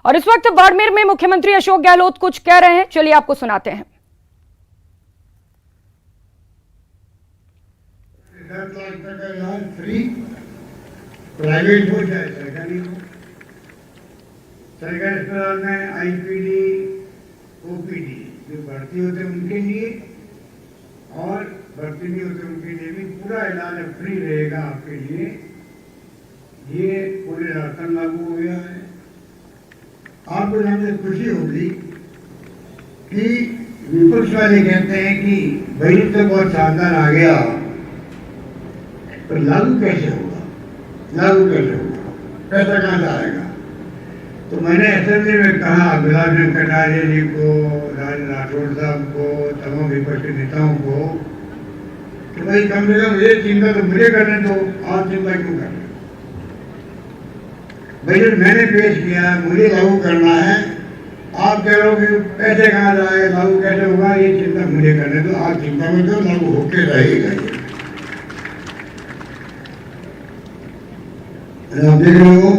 और इस वक्त बाड़मेर में मुख्यमंत्री अशोक गहलोत कुछ कह रहे हैं, चलिए आपको सुनाते हैं। फ्री प्राइवेट हो चाहे सरकारी हो, सरकारी अस्पताल में आईपीडी ओपीडी जो भर्ती होते हैं उनके लिए और भर्ती नहीं होते उनके लिए भी पूरा इलाज फ्री रहेगा आपके लिए। ये पूरे राजस्थान लागू हो गया है। आपको जानकर खुशी होगी कि विपक्ष वाले कहते हैं कि बजट तो बहुत शानदार आ गया, तो लागू कैसे होगा, लागू कैसे होगा, पैसा कहाँ से आएगा। तो मैंने असेंबली में कहा गुलाब चंद कटारिया जी को, राठौड़ साहब को, तमाम विपक्ष के नेताओं को कि भाई कम से कम ये चिंता तो मुझे करने दो, आप चिंता क्यों कर रहे हो। बजट मैंने पेश किया, मुझे लागू करना है, आप कह रहे हो कि पैसे कहाँ से आए, लागू कैसे होगा, ये चिंता मुझे करने दो, आप चिंता में दो, लागू होके रहेगा। आप देख रहे हो,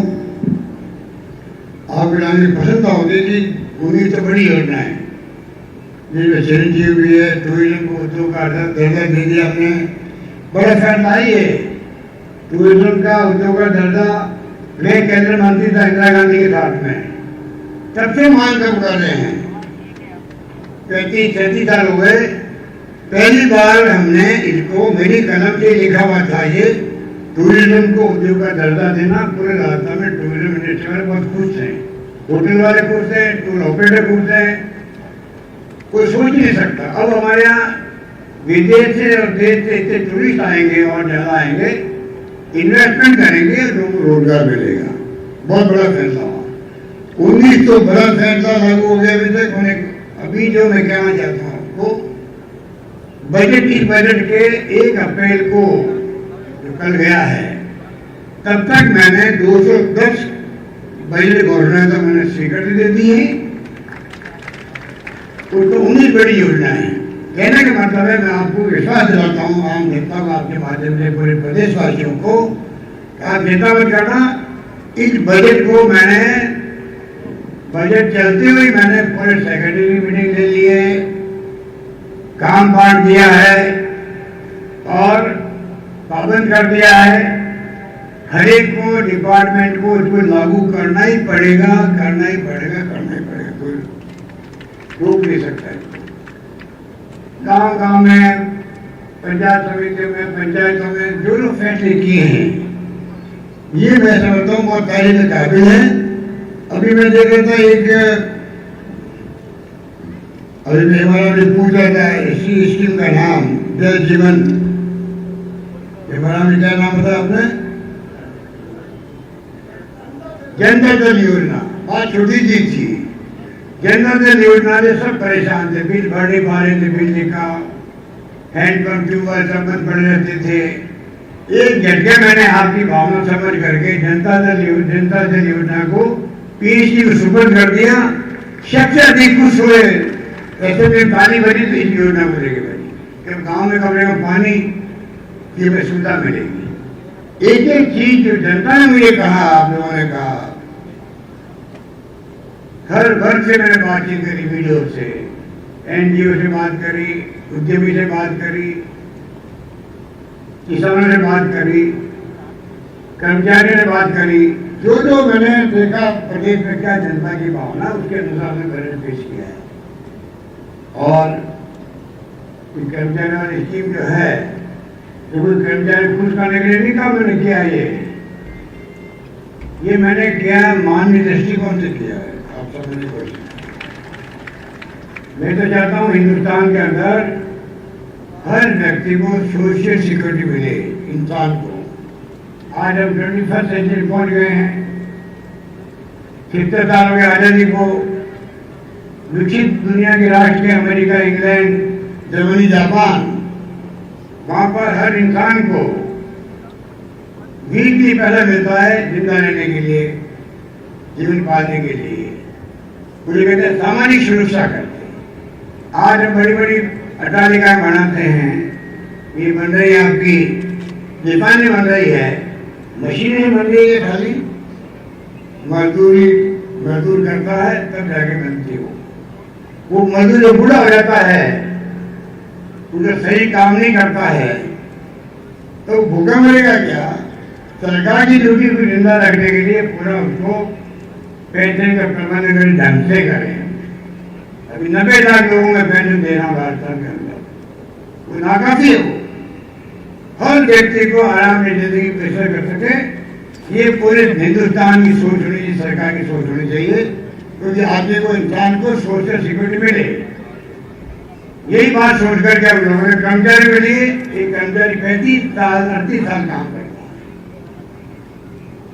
आपको जानने पसंद होगी कि उम्मीद तो बड़ी योजना है जिसमें चिरंजीव भी है, टूरिज्म को उद्योग का दर्जा दे दिया आपने, बड़ा फैसला है। टूरिज्म का उद्योग का दर्जा मैं केंद्र मंत्री था इंदिरा गांधी के साथ में, तब से मांग कर रहे हैं, 35-36 साल हो गए, पहली बार हमने इसको मेरी कलम से लिखा हुआ था। ये टूरिज्म को उद्योग का दर्जा देना, पूरे राजस्थान में टूरिज्म इंडस्ट्री वाले बहुत खुश हैं, होटल वाले खुश हैं, टूर ऑपरेटर खुश हैं, कोई सोच नहीं सकता। अब हमारे यहाँ विदेश से और देश से इतने टूरिस्ट आएंगे और ज्यादा आएंगे, इन्वेस्टमेंट करेंगे, लोगों को रोजगार मिलेगा। बहुत बड़ा फैसला हुआ। 19 तो बड़ा फैसला लागू हो गया अभी तक होने। अभी जो मैं कहना चाहता हूँ आपको, बजट इस बजट के 1 अप्रैल को जो कल गया है, तब तक मैंने 210 बजट घोषणा तो मैंने स्वीकृति दे दी है। तो 19 बड़ी योजना है। कहने का मतलब है, मैं आपको विश्वास दिलाता हूँ, आम जनता को आपके माध्यम से पूरे प्रदेशवासियों को, आप चिंता मत करना। इस बजट को मैंने बजट चलते हुए मैंने पूरे सेक्रेटरी की मीटिंग ले ली है, काम बांट दिया है और पाबंद कर दिया है। हर एक को डिपार्टमेंट को इसको लागू करना ही पड़ेगा, करना ही पड़ेगा, करना ही पड़ेगा, कोई रोक नहीं सकता है। गांव-गांव में, पंचायत समिति में, पंचायतों में जो लोग फैसले किए हैं, ये मैं समझता हूँ बहुत तारीफ के काबिल है। अभी मैं देख रहा था अभी हमारा ने पूछा था इसी स्कीम का नाम, जल जीवन, हमारा क्या नाम था आपने, जनता जल योजना। बात छोटी चीज थी, जनता जल योजना से सब परेशान थे, बिल बढ़े पा रहे थे, बिजली का, हैंडपंप, ट्यूबवेल सब बंद पड़े रहते थे। एक झटके मैंने आपकी भावना समझ करके जनता जल योजना को पीएचडी को सुपुर्द कर दिया। सबसे अधिक खुश हुए ऐसे में पानी बनी तो इस योजना को लेके बनी, जब गाँव में कमरे में पानी की सुविधा मिलेगी। एक एक चीज जो जनता ने मुझे कहा, आप लोगों ने कहा, हर वर्ग से मैंने बातचीत करी, वीडियो से, एनजीओ से बात करी, उद्यमी से बात करी, किसानों से बात करी, कर्मचारियों से बात करी। जो जो मैंने देखा प्रदेश में क्या जनता की भावना, उसके अनुसार मैं बजट पेश किया है। और कर्मचारी वाली स्कीम जो है, तो कोई कर्मचारी खुश करने के लिए नहीं कहा मैंने किया, ये मैंने किया मानवीय दृष्टिकोण से किया है। आप समझने कोशिश, मैं तो चाहता हूँ हिंदुस्तान के अंदर हर व्यक्ति को सोशल सिक्योरिटी मिले, इंसान को। आज हम 21st सेंचुरी पहुंच गए हैं, 70 साल हो गए आजादी को। विकसित दुनिया के राष्ट्र के अमेरिका, इंग्लैंड, जर्मनी, जापान, वहां पर हर इंसान को वीकली पैसा मिलता है जिंदा रहने के लिए, जीवन पालने के लिए। मुझे कहते हैं सामाजिक सुरक्षा करते हैं। आज हम बड़ी बड़ी अट्टालिकाएं बनाते हैं, ये बन रही है आपकी, जापान में बन रही है, मशीनें बन रही है, खाली मजदूरी मजदूर करता है तब जाके बनती हो। वो मजदूर जो बूढ़ा हो जाता है, उधर सही काम नहीं करता है, तो भूखा मरेगा क्या? सरकार की ड्यूटी को जिंदा रखने के लिए पूरा उसको पेंशन का प्रबंधन ढंग से करें। अभी 90 लाख लोगों में पेंशन देना राजस्थान के अंदर, वो नाकाफी है। हर व्यक्ति को आराम से जिंदगी प्रेशर कर सके, ये पूरे हिंदुस्तान की सोच होनी चाहिए, सरकार की सोच होनी चाहिए, क्योंकि आदमी को, इंसान को सोशल सिक्योरिटी मिले। यही बात सोच करके हम लोगों ने कर्मचारी के लिए, एक कर्मचारी 35 साल 38 साल काम करता है।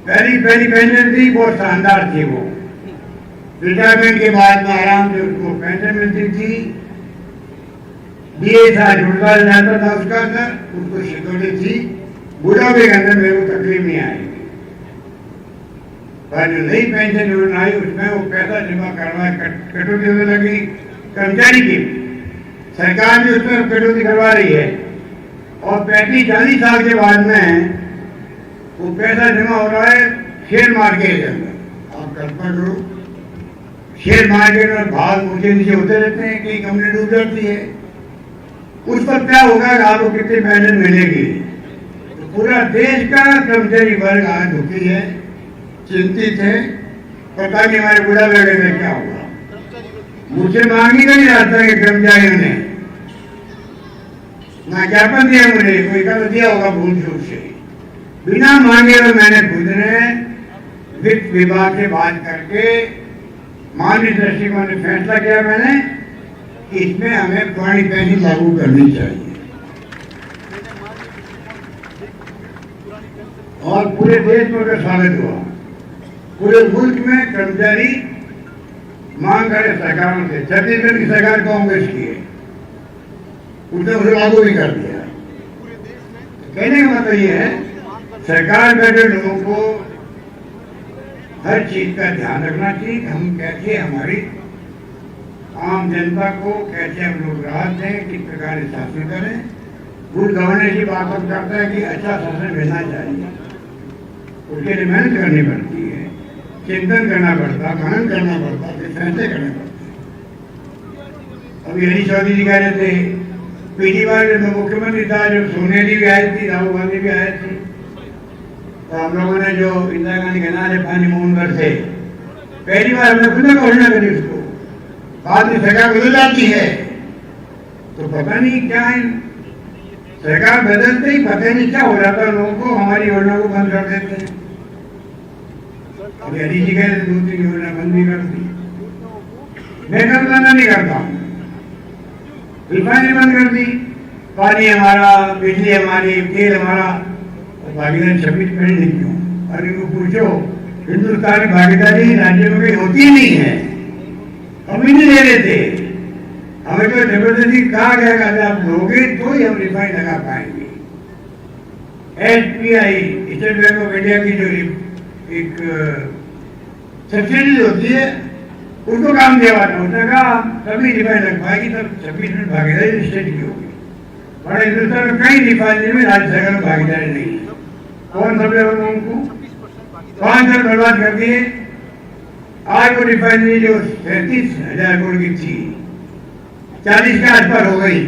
पहली पेंशन थी, बहुत शानदार थी। वो रिटायरमेंट के बाद में आराम से उसको पेंशन मिलती थी, DSA जुड़वा जाता था उसका अंदर, उसको सिक्योरिटी थी, बुढ़ापे के अंदर मेरे को तकलीफ नहीं आएगी। पर जो नई पेंशन योजना आई उसमें वो पैसा जमा करवा कटौती होने लगी कर्मचारी की, सरकार भी उसमें कटौती करवा रही है। और 35-40 साल के बाद में वो पैसा जमा हो रहा है शेयर मार्केट के अंदर। आप कल्पना करो, शेयर मार्केट में भाव ऊंचे नीचे होते रहते हैं, कई कंपनी डूब जाती है, उस पर क्या होगा कि आपको कितनी पेंशन मिलेगी। तो पूरा देश का कर्मचारी वर्ग आज दुखी है, चिंतित है, पता नहीं हमारे बुढ़ापे में क्या होगा। मुझसे मांगी नहीं राजस्थान के कर्मचारियों ने, ना ज्ञापन दिया मुझे, कोई कर दिया होगा भूल चूक से, बिना मांगे हुए मैंने खुद ने वित्त विभाग से बात करके माननीय दृष्टिकोण ने फैसला किया मैंने कि इसमें हमें पुरानी पेंशन लागू करनी चाहिए। और पूरे देश में उसका स्वागत हुआ। पूरे मुल्क में कर्मचारी मांग करे सरकारों से। छत्तीसगढ़ की सरकार कांग्रेस की है, उसने उसे लागू भी कर दिया। कहने का मतलब ये है, सरकार बैठे लोगों को हर चीज का ध्यान रखना चाहिए कि हम कैसे हमारी आम जनता को कैसे हम लोग राहत दें, किस प्रकार से शासन करें। गुड गवर्नेंस की बात हम करते हैं कि अच्छा शासन मिलना चाहिए, उसके लिए मेहनत करनी पड़ती है, चिंतन करना पड़ता, मनन करना पड़ता, फिर फैसले करने पड़ते। अभी हरीश चौधरी जी कह रहे थे, पिछली बार जब मुख्यमंत्री था, जब सोनिया जी भी आई थी, राहुल गांधी भी आए थे, तो हम लोगों ने जो इंदिरा गांधी के नारे पानी मोहनगढ़ से पहली बार हमने खुद घोषणा करी उसको, बाद में सरकार बदल जाती है तो पता नहीं क्या है, सरकार बदलते ही पता नहीं क्या हो जाता है लोगों को, हमारी योजना को बंद कर देते हैं। हरीश जी कह रहे 2-3 योजना बंद भी कर दी। मैं बंद नहीं करता हूँ, रिफाइनरी बंद कर दी, पानी हमारा, बिजली हमारी, तेल हमारा, भागीदारी 26% नहीं क्यों? और इनको पूछो, हिंदुस्तान की भागीदारी राज्य में कहीं होती ही नहीं है, हम ही नहीं ले रहे थे। हमें तो जबरदस्ती कहा गया कि आप लोगे तो ही हम रिफाइन लगा पाएंगे। SBI, state bank of India की जो एक सब्सिडी होती है, उसको काम दिया हुआ था, उसने कहा तभी रिफाइन लग पाएगी, तब 26% भागीदारी स्टेट की होगी। बड़े हिंदुस्तान में कई रिफाइनरी में राज्य सरकार में भागीदारी नहीं है। कौन समझे उनको? 5 साल बर्बाद कर दिए। आज वो रिफाइनरी जो 37,000 करोड़ की थी, 40 के आसपास हो गई।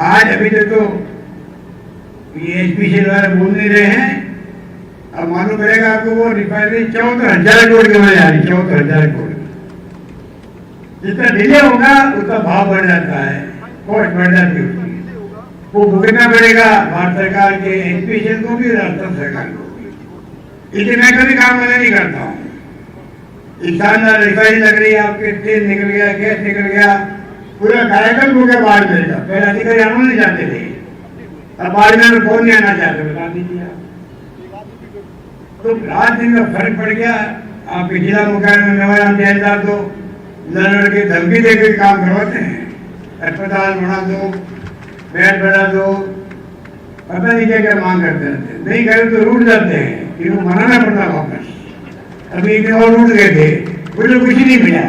आज अभी तो ये SPC द्वारा बोल नहीं रहे हैं, अब मालूम पड़ेगा आपको, वो रिफाइनरी 14,000 करोड़ की होने जा रही, 14,000 करोड़। जितना डिले होगा उसका भाव बढ़ जाता है, कॉस्ट बढ़ जाती है उसकी, वो भुगतना पड़ेगा भारत सरकार के SPC को भी, राजस्थान सरकार को भी। इसलिए मैं कभी काम मना नहीं करता हूँ। शानदार रिफाइनरी लग रही है, आपके तेल निकल गया, गैस निकल गया, पूरा कार्यक्रम हो गया बाढ़ में। पहले अधिकारी आना नहीं चाहते थे, अब बाढ़ में कौन नहीं आना चाहते, बता दीजिए आप। तो रात दिन में फर्क पड़ गया। आपके जिला मुख्यालय में मेवाराम जैनदार तो लड़ के धमकी देकर काम करवाते हैं, अस्पताल बना दो, बेड बढ़ा दो, पता नहीं क्या क्या मांग करते रहते हैं। नहीं करे तो रूठ जाते हैं, इनको मनाना पड़ता वापस। अभी एक और रूठ गए थे, मुझे कुछ नहीं मिला,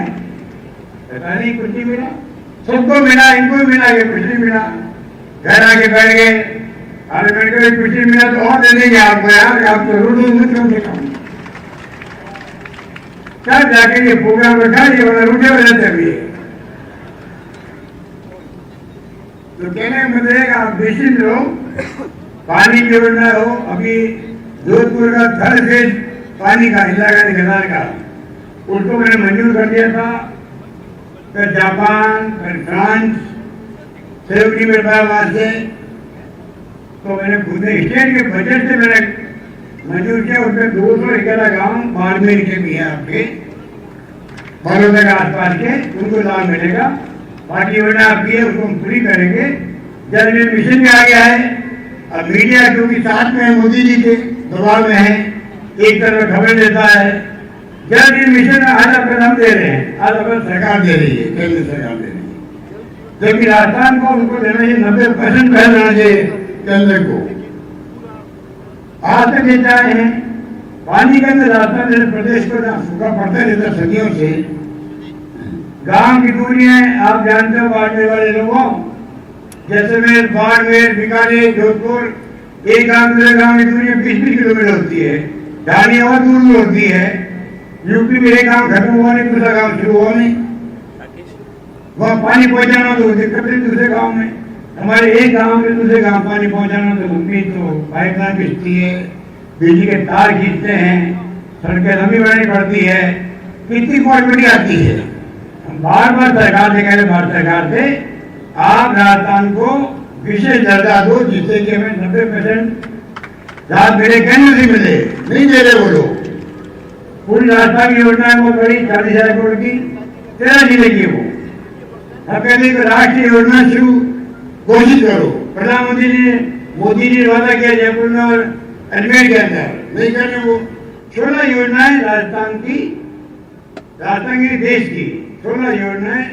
पता नहीं कुछ नहीं मिला, सबको मिला, इनको मिला, ये कुछ नहीं मिला। घर आके बैठ गए, अरे बैठ गए कुछ नहीं मिला तो और दे देंगे आपको यार, आप तो रूठ दो कम से कम। तब जाके ये प्रोग्राम रखा, ये वाला रुके हुए तभी। तो कहने का मतलब है कि आप बेसिन लो, पानी की योजना हो। अभी जोधपुर का थर्ड फेज पानी का इंदिरा गांधी खदान का, उसको मैंने मंजूर कर दिया था। फिर जापान, फिर फ्रांस से मिल पाया वहां से, तो मैंने खुद स्टेट के बजट से मैंने मंजूर किया। उसमें 211 गांव बाड़मेर के भी हैं, आपके बड़ौदा के आसपास के, उनको लाभ मिलेगा। बाकी योजना आपकी है, उसको हम पूरी करेंगे। जल जीवन मिशन में आ गया है। अब मीडिया क्योंकि साथ में है, मोदी जी के दबाव में है, एक तरफ खबर देता है। जल जीवन मिशन आज अपना हम दे रहे हैं, आज अपना सरकार दे रही है, केंद्र सरकार दे रही है। जबकि राजस्थान को उनको देना चाहिए 90% पहल देना चाहिए केंद्र को। आज तक ये चाहे हैं पानी के अंदर राजस्थान जैसे प्रदेश को जहाँ सूखा पड़ता रहता सदियों से, गांव की दूरी है, आप जानते हो बाड़मेर वाले लोगों, जैसलमेर, बाड़मेर, बीकानेर, जोधपुर, एक गांव दूसरे गांव की दूरी 20-20 किलोमीटर होती है। ढाणी और दूर होती है। यूपी में एक गांव खत्म हुआ नहीं, दूसरा गांव शुरू हुआ नहीं, वहाँ पानी पहुंचाना तो दिक्कत है दूसरे गांव में। हमारे एक गांव से दूसरे गांव पानी पहुंचाना तो लंबी तो पाइपलाइन खींचती है, बिजली के तार खींचते हैं, सड़कें लंबी बनानी पड़ती है, कितनी क्वालिटी आती है। हम बार बार सरकार से कह रहे, भारत सरकार से आप राजस्थान को विशेष दर्जा दो, जिससे कि हमें 90% लाभ मेरे केंद्र से मिले। नहीं दे रहे वो लोग। पूरी राजस्थान की योजना है बहुत बड़ी, 40,000 करोड़ की, 13 जिले की वो। हम कहते हैं कि राष्ट्रीय योजना शुरू घोषित करो। प्रधानमंत्री ने, मोदी जी ने वादा किया जयपुर में और अजमेर के अंदर, नहीं करने वो 16 योजनाएं राजस्थान की देश की 16 योजनाएं,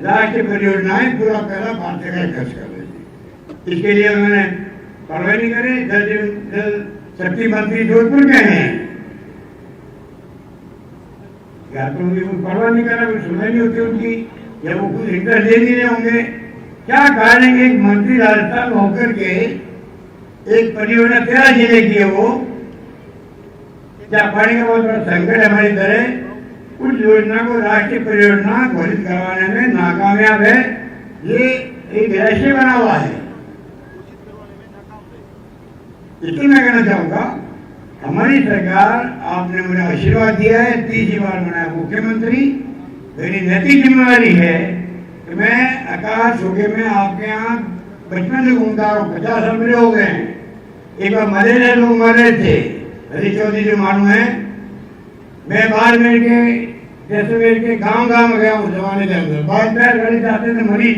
राष्ट्रीय परियोजनाएं पूरा पैसा भारत सरकार खर्च कर रही है। इसके लिए उन्होंने परवाह नहीं करे। जल शक्ति मंत्री जोधपुर के हैं, या तो उनकी कोई परवाह नहीं करा, कोई सुनवाई नहीं होती उनकी, या वो कुछ इंटरेस्ट ले नहीं रहे होंगे। क्या कारण है? एक मंत्री राजस्थान में होकर के एक परियोजना 13 जिले की है, वो क्या पानी का बहुत बड़ा संकट है हमारी तरह। उस योजना को राष्ट्रीय परियोजना घोषित करवाने में नाकामयाब है। ये एक रहस्य बना हुआ है। इसलिए मैं कहना चाहूंगा, हमारी सरकार, आपने मुझे आशीर्वाद दिया है, 30 बार बनाया मुख्यमंत्री। मेरी नैतिक जिम्मेवारी है कि मैं आकाश होके में आपके यहाँ बचपन से घूमता हूँ, 50 साल मेरे हो गए हैं। एक बार मरे लोग मर रहे थे, हरी चौधरी जो मालूम है, मैं बाड़मेर के, जैसलमेर के गांव में गया हूँ जमाने के अंदर। बाद में गाड़ी जाते थे मरीज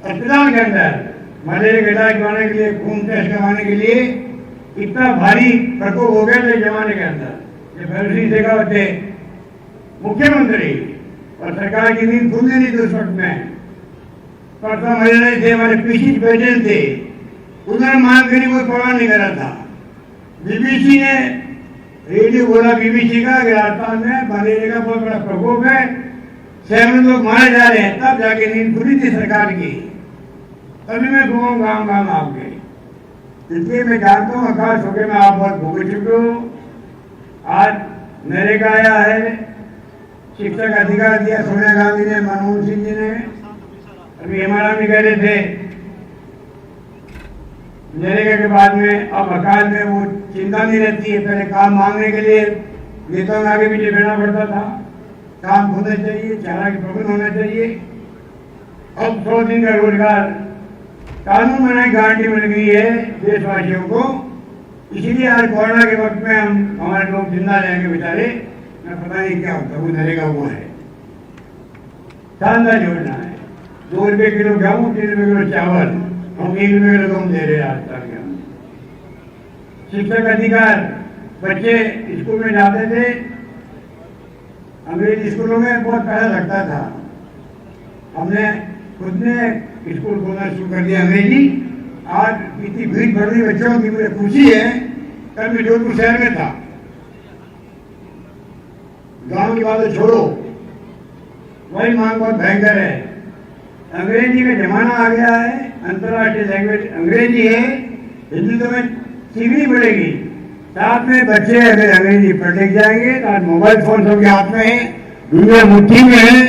अस्पताल के अंदर, मलेरिया का इलाज करवाने के लिए, खून टेस्ट करवाने के लिए। इतना भारी प्रकोप हो गया था जमाने के अंदर। ये भगत शेखावत थे मुख्यमंत्री, और सरकार की नींद खुलने नहीं थी उस वक्त में। परसों मरे रहे थे, हमारे पीसी प्रेसिडेंट थे, उन्होंने मांग करी, कोई परवाह नहीं करा था। बीबीसी ने रेडियो बोला, बीबीसी का, राजस्थान में मलेरिया का बहुत बड़ा प्रकोप है, सैकड़ों लोग मारे जा रहे हैं। तब जाके नींद खुली थी सरकार की। तभी मैं घूमाऊँ गाँव आपके। इसलिए मैं जानता हूँ आकाश होके में आप बहुत भूख चुके हो। आज नरेगा आया है, शिक्षक अधिकार दिया सोनिया गांधी ने, मनमोहन सिंह जी ने। अभी हमारा भी कह रहे थे नरेगा के बाद में अब अकाल में वो चिंता नहीं रहती है। पहले काम मांगने के लिए नेताओं में आगे पीछे बैठना पड़ता था। काम होना चाहिए, चारा की प्रबंध होना चाहिए। अब 100 दिन का रोजगार कानून बनाने की गारंटी मिल गई है देशवासियों को। इसीलिए आज कोरोना के वक्त में हमारे लोग जिंदा रहेंगे बेचारे। मैं पता नहीं क्या होता, वो नरेगा वो है, शानदार योजना है। 2 रुपये किलो गेहूँ, 3 रुपये किलो चावल, हम 1 रुपये किलो कम दे रहे हैं आज तक। शिक्षक अधिकार, बच्चे स्कूल में जाते थे, अंग्रेजी स्कूलों में बहुत पैसा लगता था। हमने खुद ने स्कूल खोलना शुरू कर दिया अंग्रेजी। आज इतनी भीड़ बढ़ रही बच्चों की, मुझे खुशी है। कल मैं जोधपुर शहर में था, गांव की बातें छोड़ो, वही मांग बहुत भयंकर है। अंग्रेजी का जमाना आ गया है, अंतर्राष्ट्रीय लैंग्वेज अंग्रेजी है। हिंदी तो में सीखनी पड़ेगी। साथ में बच्चे अगर अंग्रेजी पढ़ लिख जाएंगे तो मोबाइल फोन सबके हाथ में है, दुनिया मुट्ठी में है,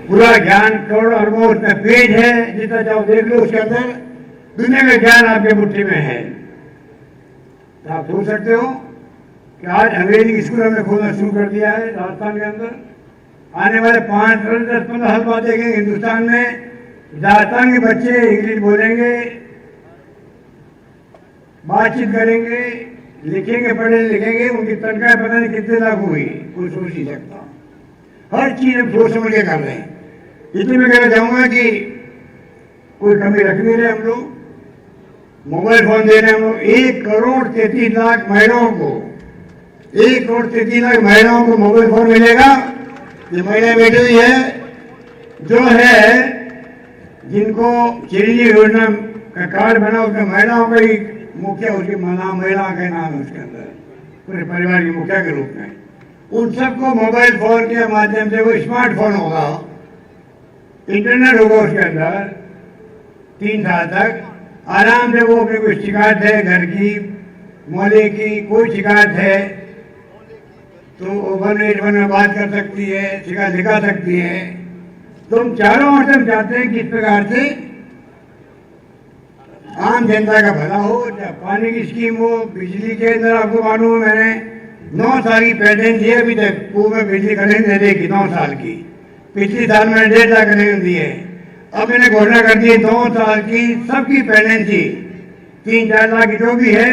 पूरा ज्ञान करोड़ अरबों उसमें पेज है, जितना चाहो देख लो, उसके अंदर दुनिया का ज्ञान आपके मुट्ठी में है। तो आप सोच सकते हो कि आज अंग्रेजी स्कूल हमने खोलना शुरू कर दिया है राजस्थान के अंदर। आने वाले 5, 10, 15 साल बाद देखेंगे हिंदुस्तान में राजस्थान के बच्चे इंग्लिश बोलेंगे, बातचीत करेंगे, लिखेंगे, पढ़े लिखेंगे, उनकी तनख्वाह पता नहीं कितने लाख हुई, कोई सोच नहीं सकता। हर चीज हम सोच समझ के कर रहे हैं। इसलिए मैं कहना चाहूंगा कि कोई कमी रख नहीं रहे हम लोग, मोबाइल फोन दे रहे हैं हम लोग 1,33,00,000 महिलाओं को, 1,33,00,000 महिलाओं को मोबाइल फोन मिलेगा। ये महिलाएं बैठी हुई है, जो है जिनको चिरंजीवी योजना का कार्ड बना, उसमें महिलाओं का ही मुखिया, उसके नाम महिला का नाम है उसके अंदर, पूरे परिवार की मुखिया के रूप में। उन सबको मोबाइल फोन के माध्यम से, वो स्मार्टफोन होगा, इंटरनेट होगा उसके अंदर, 3 साल तक आराम से वो अपनी कोई शिकायत है घर की, मोहल्ले की कोई शिकायत है तो 181 में बात कर सकती है, शिकायत लिखा सकती है। तो हम चारों ओर से हम चाहते हैं कि इस प्रकार से आम जनता का भला हो, चाहे पानी की स्कीम हो, बिजली के अंदर आपको मालूम है मैंने 9 साल की पेटेंट है अभी तक, पूर्व में बिजली कनेक्शन दे देगी 9 साल की, पिछले साल मैंने 1.5 लाख कनेक्शन दिए, अब मैंने घोषणा कर दी 9 साल की सबकी पेटेंसी 3-4 लाख जो भी है,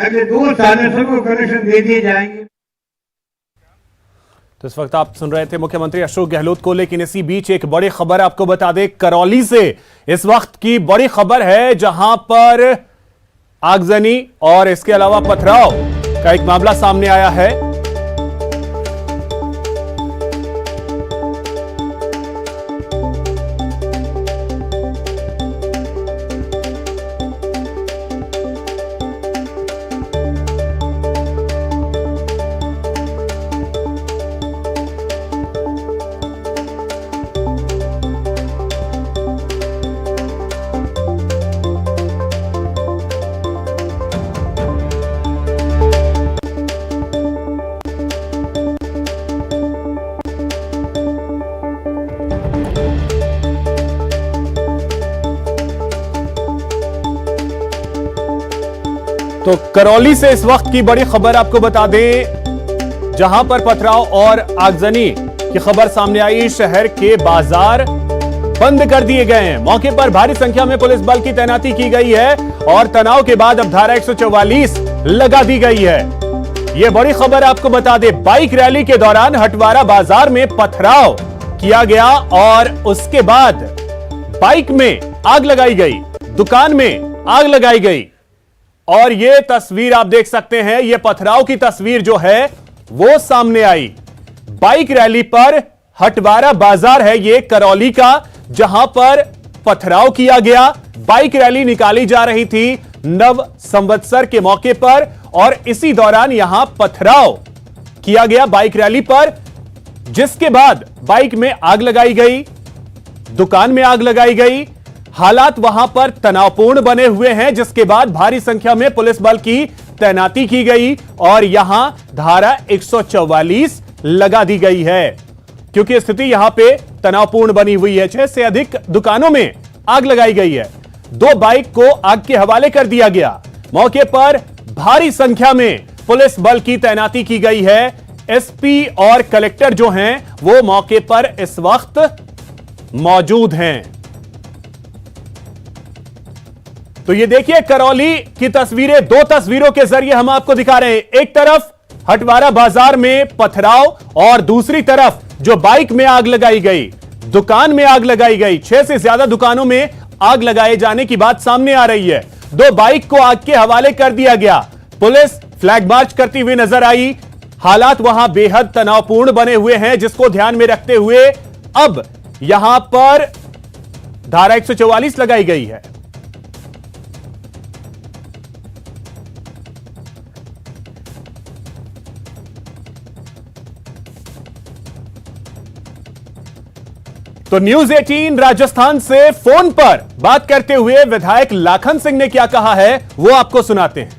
अगले 2 साल में सबको कनेक्शन दे दिए जाएंगे। तो इस वक्त आप सुन रहे थे मुख्यमंत्री अशोक गहलोत को, लेकिन इसी बीच एक बड़ी खबर आपको बता दें, करौली से इस वक्त की बड़ी खबर है, जहां पर आगजनी और इसके अलावा पथराव का एक मामला सामने आया है। तो करौली से इस वक्त की बड़ी खबर आपको बता दें, जहां पर पथराव और आगजनी की खबर सामने आई। शहर के बाजार बंद कर दिए गए हैं, मौके पर भारी संख्या में पुलिस बल की तैनाती की गई है और तनाव के बाद अब धारा 144 लगा दी गई है। यह बड़ी खबर आपको बता दें, बाइक रैली के दौरान हटवारा बाजार में पथराव किया गया और उसके बाद बाइक में आग लगाई गई, दुकान में आग लगाई गई। और यह तस्वीर आप देख सकते हैं, यह पथराव की तस्वीर जो है वो सामने आई। बाइक रैली पर हटवारा बाजार है ये करौली का, जहां पर पथराव किया गया। बाइक रैली निकाली जा रही थी नव संवत्सर के मौके पर और इसी दौरान यहां पथराव किया गया बाइक रैली पर, जिसके बाद बाइक में आग लगाई गई, दुकान में आग लगाई गई। हालात वहां पर तनावपूर्ण बने हुए हैं, जिसके बाद भारी संख्या में पुलिस बल की तैनाती की गई और यहां धारा 144 लगा दी गई है, क्योंकि स्थिति यहां पे तनावपूर्ण बनी हुई है। 6 से अधिक दुकानों में आग लगाई गई है, 2 बाइक को आग के हवाले कर दिया गया। मौके पर भारी संख्या में पुलिस बल की तैनाती की गई है। एसपी और कलेक्टर जो हैं वो मौके पर इस वक्त मौजूद हैं। तो ये देखिए करौली की तस्वीरें, 2 तस्वीरों के जरिए हम आपको दिखा रहे हैं। एक तरफ हटवारा बाजार में पथराव और दूसरी तरफ जो बाइक में आग लगाई गई, दुकान में आग लगाई गई। 6 से ज्यादा दुकानों में आग लगाए जाने की बात सामने आ रही है। 2 बाइक को आग के हवाले कर दिया गया। पुलिस फ्लैग मार्च करती हुई नजर आई। हालात वहां बेहद तनावपूर्ण बने हुए हैं, जिसको ध्यान में रखते हुए अब यहां पर धारा 144 लगाई गई है। तो न्यूज 18 राजस्थान से फोन पर बात करते हुए विधायक लाखन सिंह ने क्या कहा है वो आपको सुनाते हैं।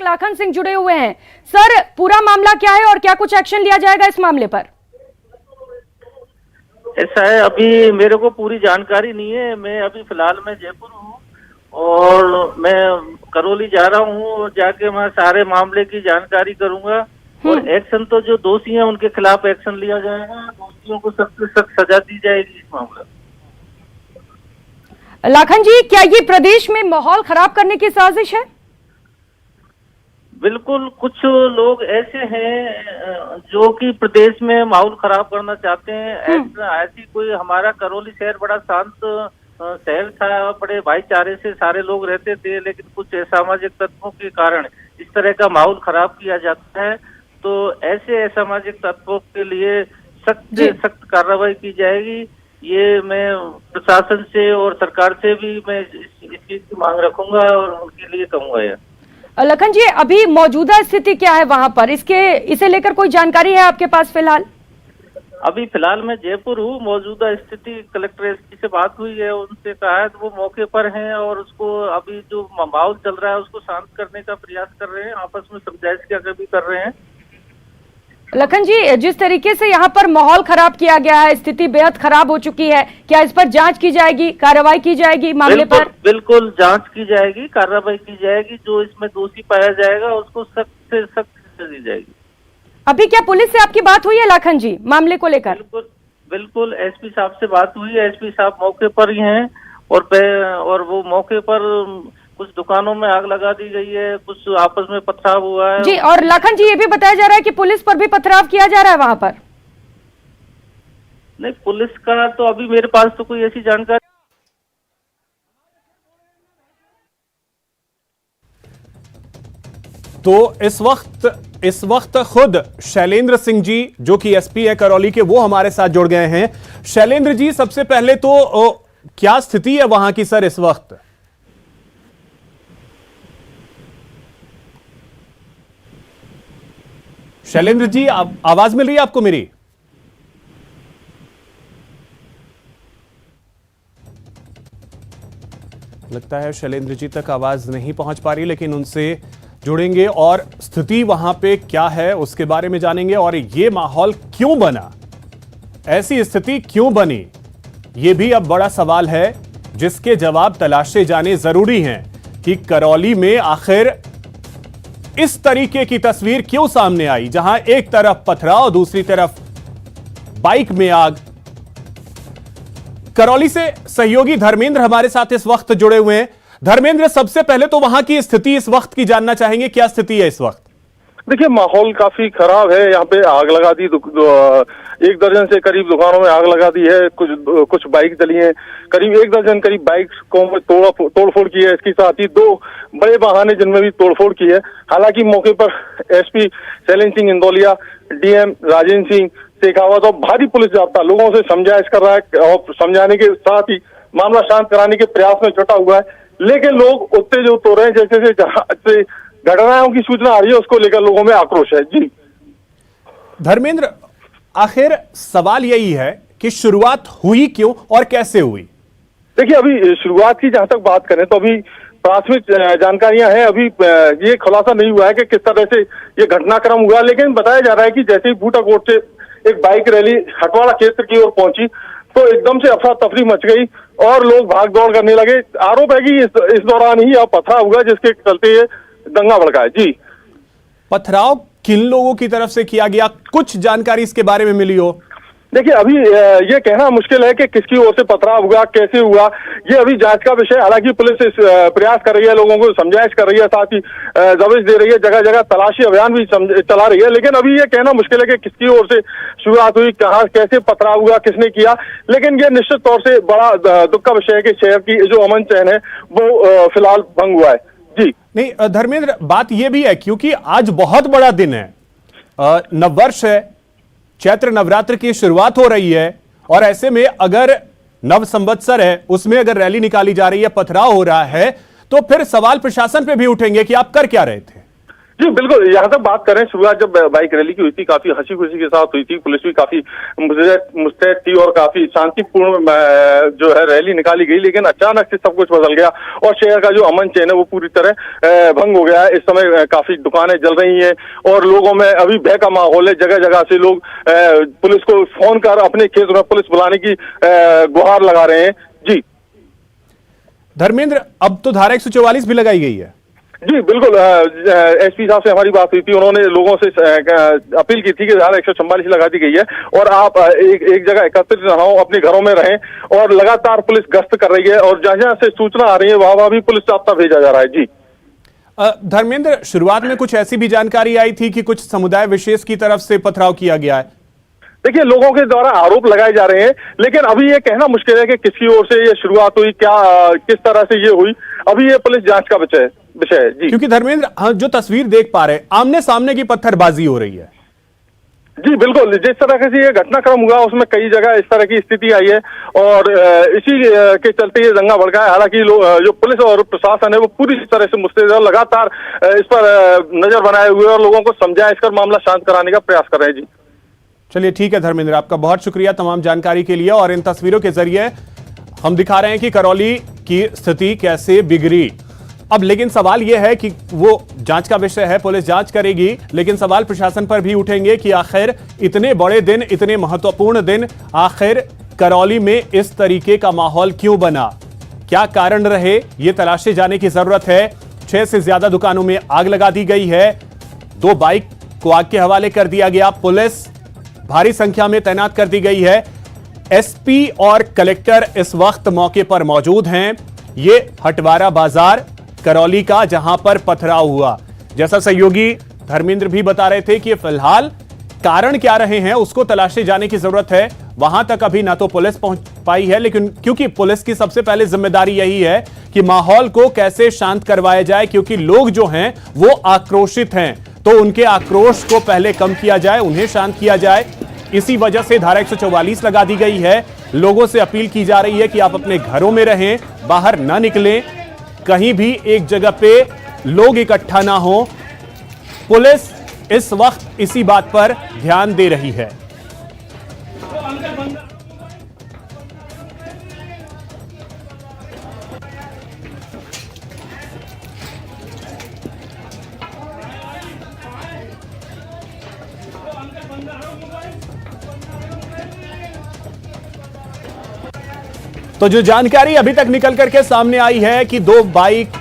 लाखन सिंह जुड़े हुए हैं। सर, पूरा मामला क्या है और क्या कुछ एक्शन लिया जाएगा इस मामले पर? ऐसा है, अभी मेरे को पूरी जानकारी नहीं है। मैं अभी फिलहाल मैं जयपुर हूँ और मैं करौली जा रहा हूँ और जाके मैं सारे मामले की जानकारी करूंगा और एक्शन तो जो दोषी हैं उनके खिलाफ एक्शन लिया जाएगा। दोषियों को सख्त से सख्त सजा दी जाएगी इस मामले। लाखन जी, क्या ये प्रदेश में माहौल खराब करने की साजिश है? बिल्कुल, कुछ लोग ऐसे हैं जो कि प्रदेश में माहौल खराब करना चाहते हैं। ऐसी कोई, हमारा करौली शहर बड़ा शांत शहर था, बड़े भाईचारे से सारे लोग रहते थे, लेकिन कुछ असामाजिक तत्वों के कारण इस तरह का माहौल खराब किया जाता है। तो ऐसे असामाजिक तत्वों के लिए सख्त से सख्त कार्रवाई की जाएगी। ये मैं प्रशासन से और सरकार से भी मैं इस चीज की मांग रखूंगा और उनके लिए कहूंगा। यह लखन जी, अभी मौजूदा स्थिति क्या है वहां पर? इसे लेकर कोई जानकारी है आपके पास फिलहाल? अभी फिलहाल मैं जयपुर हूँ। मौजूदा स्थिति कलेक्टर एसपी से बात हुई है, उनसे कहा है तो वो मौके पर हैं और उसको अभी जो माहौल चल रहा है उसको शांत करने का प्रयास कर रहे हैं, आपस में समझाइश क्या भी कर रहे हैं। लखन जी, जिस तरीके से यहाँ पर माहौल खराब किया गया है, स्थिति बेहद खराब हो चुकी है, क्या इस पर जांच की जाएगी, कार्रवाई की जाएगी मामले पर? बिल्कुल जांच की जाएगी, कार्रवाई की जाएगी। जो इसमें दोषी पाया जाएगा उसको सख्त से सख्त सजा दी जाएगी। अभी क्या पुलिस से आपकी बात हुई है लाखन जी मामले को लेकर? बिल्कुल एसपी साहब से बात हुई है। एसपी साहब मौके पर ही हैं और वो मौके पर कुछ दुकानों में आग लगा दी गई है, कुछ आपस में पथराव हुआ है जी। और लाखन जी, ये भी बताया जा रहा है कि पुलिस पर भी पथराव किया जा रहा है वहां पर? नहीं, पुलिस का तो अभी मेरे पास तो कोई ऐसी जानकारी। तो इस वक्त खुद शैलेंद्र सिंह जी जो कि एसपी है करौली के, वो हमारे साथ जुड़ गए हैं। शैलेंद्र जी, सबसे पहले तो क्या स्थिति है वहां की सर इस वक्त? शैलेंद्र जी, आवाज मिल रही है आपको मेरी? लगता है शैलेंद्र जी तक आवाज नहीं पहुंच पा रही, लेकिन उनसे जुड़ेंगे और स्थिति वहां पे क्या है उसके बारे में जानेंगे और ये माहौल क्यों बना, ऐसी स्थिति क्यों बनी, ये भी अब बड़ा सवाल है जिसके जवाब तलाशे जाने जरूरी हैं कि करौली में आखिर इस तरीके की तस्वीर क्यों सामने आई, जहां एक तरफ पथराव, दूसरी तरफ बाइक में आग। करौली से सहयोगी धर्मेंद्र हमारे साथ इस वक्त जुड़े हुए हैं। धर्मेंद्र, सबसे पहले तो वहां की स्थिति इस वक्त की जानना चाहेंगे, क्या स्थिति है इस वक्त? देखिए, माहौल काफी खराब है। यहाँ पे आग लगा दी, 1 दर्जन से करीब दुकानों में आग लगा दी है। कुछ बाइक जली हैं, करीब 1 दर्जन करीब बाइक को तोड़फोड़ की है। इसके साथ ही 2 बड़े वाहन जिनमें भी तोड़फोड़ की है। हालांकि मौके पर एसपी शैलेंद्र सिंह इंदौलिया, डीएम राजेंद्र सिंह शेखावत और भारी पुलिस जाब्ता लोगों से समझाइश कर रहा है और समझाने के साथ ही मामला शांत कराने के प्रयास में जुटा हुआ है। लेकिन लोग उत्तेजित हो रहे हैं, जैसे घटनाओं की सूचना आ रही है उसको लेकर लोगों में आक्रोश है। जी धर्मेंद्र, आखिर सवाल यही है कि शुरुआत हुई क्यों और कैसे हुई? देखिए, अभी शुरुआत की जहां तक बात करें तो अभी प्राथमिक जानकारियां हैं। अभी ये खुलासा नहीं हुआ है कि किस तरह से ये घटनाक्रम हुआ, लेकिन बताया जा रहा है कि जैसे ही बूटाकोट से एक बाइक रैली हटवाड़ा क्षेत्र की ओर पहुंची तो एकदम से अफरा तफरी मच गई और लोग भाग दौड़ करने लगे। आरोप है कि इस दौरान ही पथराव हुआ जिसके चलते ये दंगा भड़का है। जी, पथराव किन लोगों की तरफ से किया गया, कुछ जानकारी इसके बारे में मिली हो? देखिए, अभी ये कहना मुश्किल है कि किसकी ओर से पथराव हुआ, कैसे हुआ, ये अभी जांच का विषय। हालांकि पुलिस इस प्रयास कर रही है, लोगों को समझाइश कर रही है, साथ ही दबिश दे रही है, जगह जगह तलाशी अभियान भी चला रही है। लेकिन अभी ये कहना मुश्किल है कि किसकी ओर से शुरुआत हुई, कहाँ कैसे पथराव हुआ, किसने किया। लेकिन ये निश्चित तौर से बड़ा दुख का विषय है कि शहर की जो अमन चैन है वो फिलहाल भंग हुआ है। जी नहीं धर्मेंद्र, बात यह भी है क्योंकि आज बहुत बड़ा दिन है, नववर्ष है, चैत्र नवरात्र की शुरुआत हो रही है और ऐसे में अगर नव संवत्सर है उसमें अगर रैली निकाली जा रही है, पथराव हो रहा है, तो फिर सवाल प्रशासन पे भी उठेंगे कि आप कर क्या रहे थे। जी बिल्कुल, यहाँ तक बात करें, शुरुआत जब बाइक रैली की हुई थी काफी हंसी खुशी के साथ हुई थी, पुलिस भी काफी मुस्तैद थी और काफी शांतिपूर्ण जो है रैली निकाली गई, लेकिन अचानक से सब कुछ बदल गया और शहर का जो अमन चैन है वो पूरी तरह भंग हो गया है। इस समय काफी दुकानें जल रही हैं और लोगों में अभी भय का माहौल है। जगह जगह से लोग पुलिस को फोन कर अपने खेत में पुलिस बुलाने की गुहार लगा रहे हैं। जी धर्मेंद्र, अब तो धारा 144 भी लगाई गई है। जी बिल्कुल, एसपी साहब से हमारी बात हुई थी, उन्होंने लोगों से अपील की थी कि धारा 144 लगा दी गई है और आप एक जगह एकत्रित न हो, अपने घरों में रहें और लगातार पुलिस गश्त कर रही है और जहां जहां से सूचना आ रही है वहां भी पुलिस जाब्ता भेजा जा रहा है। जी धर्मेंद्र, शुरुआत में कुछ ऐसी भी जानकारी आई थी कि कुछ समुदाय विशेष की तरफ से पथराव किया गया है। देखिए, लोगों के द्वारा आरोप लगाए जा रहे हैं, लेकिन अभी ये कहना मुश्किल है कि किसकी ओर से ये शुरुआत हुई, क्या किस तरह से ये हुई, अभी ये पुलिस जांच का विषय है। जी क्योंकि धर्मेंद्र, हम जो तस्वीर देख पा रहे हैं, आमने सामने की पत्थरबाजी हो रही है। जी बिल्कुल, जिस तरह से ये घटनाक्रम हुआ उसमें कई जगह इस तरह की स्थिति आई है और इसी के चलते ये दंगा भड़का है। हालांकि जो पुलिस और प्रशासन है वो पूरी तरह से मुस्तैद है, लगातार इस पर नजर बनाए हुए और लोगों को समझाए इसकर मामला शांत कराने का प्रयास कर रहे हैं। जी चलिए ठीक है धर्मेंद्र, आपका बहुत शुक्रिया तमाम जानकारी के लिए। और इन तस्वीरों के जरिए हम दिखा रहे हैं कि करौली की स्थिति कैसे बिगड़ी। अब लेकिन सवाल यह है कि वो जांच का विषय है, पुलिस जांच करेगी, लेकिन सवाल प्रशासन पर भी उठेंगे कि आखिर इतने बड़े दिन, इतने महत्वपूर्ण दिन, आखिर करौली में इस तरीके का माहौल क्यों बना, क्या कारण रहे, ये तलाशे जाने की जरूरत है। 6 से ज्यादा दुकानों में आग लगा दी गई है, 2 बाइक को आग के हवाले कर दिया गया, पुलिस भारी संख्या में तैनात कर दी गई है। एसपी और कलेक्टर इस वक्त मौके पर मौजूद हैं। ये हटवारा बाजार करौली का जहां पर पथराव हुआ, जैसा सहयोगी धर्मेंद्र भी बता रहे थे कि फिलहाल कारण क्या रहे हैं उसको तलाशे जाने की जरूरत है। वहां तक अभी ना तो पुलिस पहुंच पाई है, लेकिन क्योंकि पुलिस की सबसे पहले जिम्मेदारी यही है कि माहौल को कैसे शांत करवाया जाए, क्योंकि लोग जो हैं वो आक्रोशित हैं, तो उनके आक्रोश को पहले कम किया जाए, उन्हें शांत किया जाए। इसी वजह से धारा 144 लगा दी गई है। लोगों से अपील की जा रही है कि आप अपने घरों में रहें, बाहर ना निकलें, कहीं भी एक जगह पे लोग इकट्ठा ना हो। पुलिस इस वक्त इसी बात पर ध्यान दे रही है। तो जो जानकारी अभी तक निकल करके सामने आई है कि 2 बाइक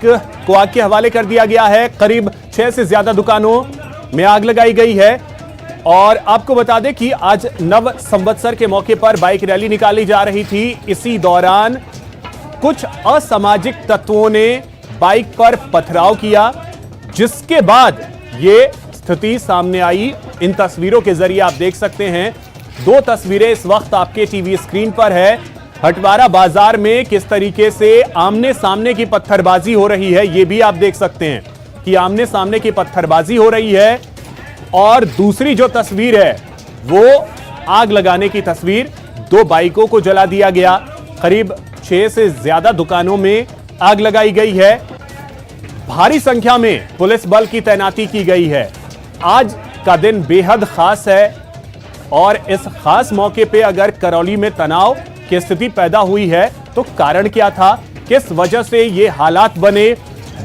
को आग के हवाले कर दिया गया है, करीब 6 से ज्यादा दुकानों में आग लगाई गई है। और आपको बता दें कि आज नव संवत्सर के मौके पर बाइक रैली निकाली जा रही थी। इसी दौरान कुछ असामाजिक तत्वों ने बाइक पर पथराव किया, जिसके बाद ये स्थिति सामने आई। इन तस्वीरों के जरिए आप देख सकते हैं, 2 तस्वीरें इस वक्त आपके टीवी स्क्रीन पर है। हटवारा बाजार में किस तरीके से आमने सामने की पत्थरबाजी हो रही है, यह भी आप देख सकते हैं कि आमने सामने की पत्थरबाजी हो रही है। और दूसरी जो तस्वीर है वो आग लगाने की तस्वीर, 2 बाइकों को जला दिया गया, करीब 6 से ज्यादा दुकानों में आग लगाई गई है। भारी संख्या में पुलिस बल की तैनाती की गई है। आज का दिन बेहद खास है और इस खास मौके पे अगर करौली में तनाव की स्थिति पैदा हुई है तो कारण क्या था, किस वजह से ये हालात बने।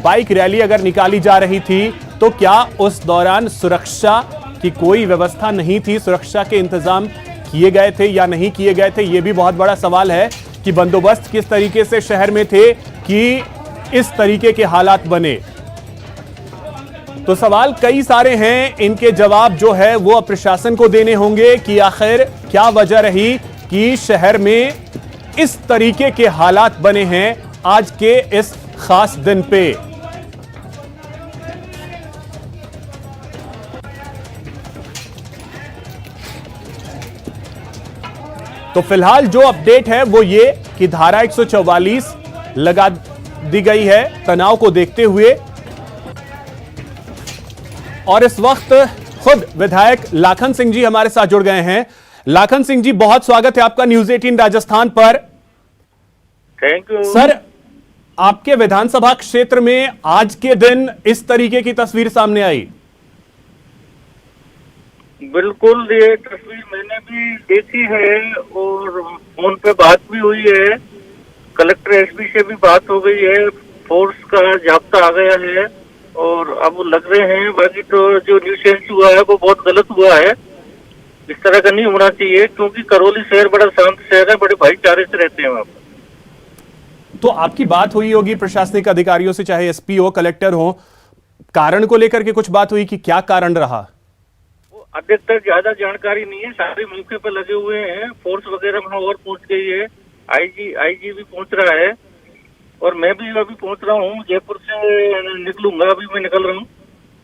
बाइक रैली अगर निकाली जा रही थी तो क्या उस दौरान सुरक्षा की कोई व्यवस्था नहीं थी, सुरक्षा के इंतजाम किए गए थे या नहीं किए गए थे, यह भी बहुत बड़ा सवाल है कि बंदोबस्त किस तरीके से शहर में थे कि इस तरीके के हालात बने। तो सवाल कई सारे हैं, इनके जवाब जो है वो प्रशासन को देने होंगे कि आखिर क्या वजह रही कि शहर में इस तरीके के हालात बने हैं आज के इस खास दिन पे। तो फिलहाल जो अपडेट है वो ये कि धारा 144 लगा दी गई है तनाव को देखते हुए। और इस वक्त खुद विधायक लाखन सिंह जी हमारे साथ जुड़ गए हैं। लाखन सिंह जी, बहुत स्वागत है आपका न्यूज 18 राजस्थान पर। थैंक यू सर, आपके विधानसभा क्षेत्र में आज के दिन इस तरीके की तस्वीर सामने आई, बिल्कुल, ये तस्वीर मैंने भी देखी है और फोन पे बात भी हुई है, कलेक्टर एसपी से भी बात हो गई है, फोर्स का जाब्ता आ गया है और अब लग रहे हैं। बाकी तो जो न्यूसेंस हुआ है वो बहुत गलत हुआ है, इस तरह का नहीं होना चाहिए, क्योंकि करौली शहर बड़ा शांत शहर है, बड़े भाईचारे से रहते हैं वहाँ पर। तो आपकी बात हुई होगी प्रशासनिक अधिकारियों से, चाहे एसपी हो, कलेक्टर हो, कारण को लेकर के कुछ बात हुई कि क्या कारण रहा? अधिकतर ज्यादा जानकारी नहीं है, सारे मौके पर लगे हुए हैं, फोर्स वगैरह वहाँ और पहुंच गई है, आईजी भी पहुंच रहा है और मैं भी अभी पहुंच रहा हूँ, जयपुर से निकलूंगा, अभी मैं निकल रहा हूँ,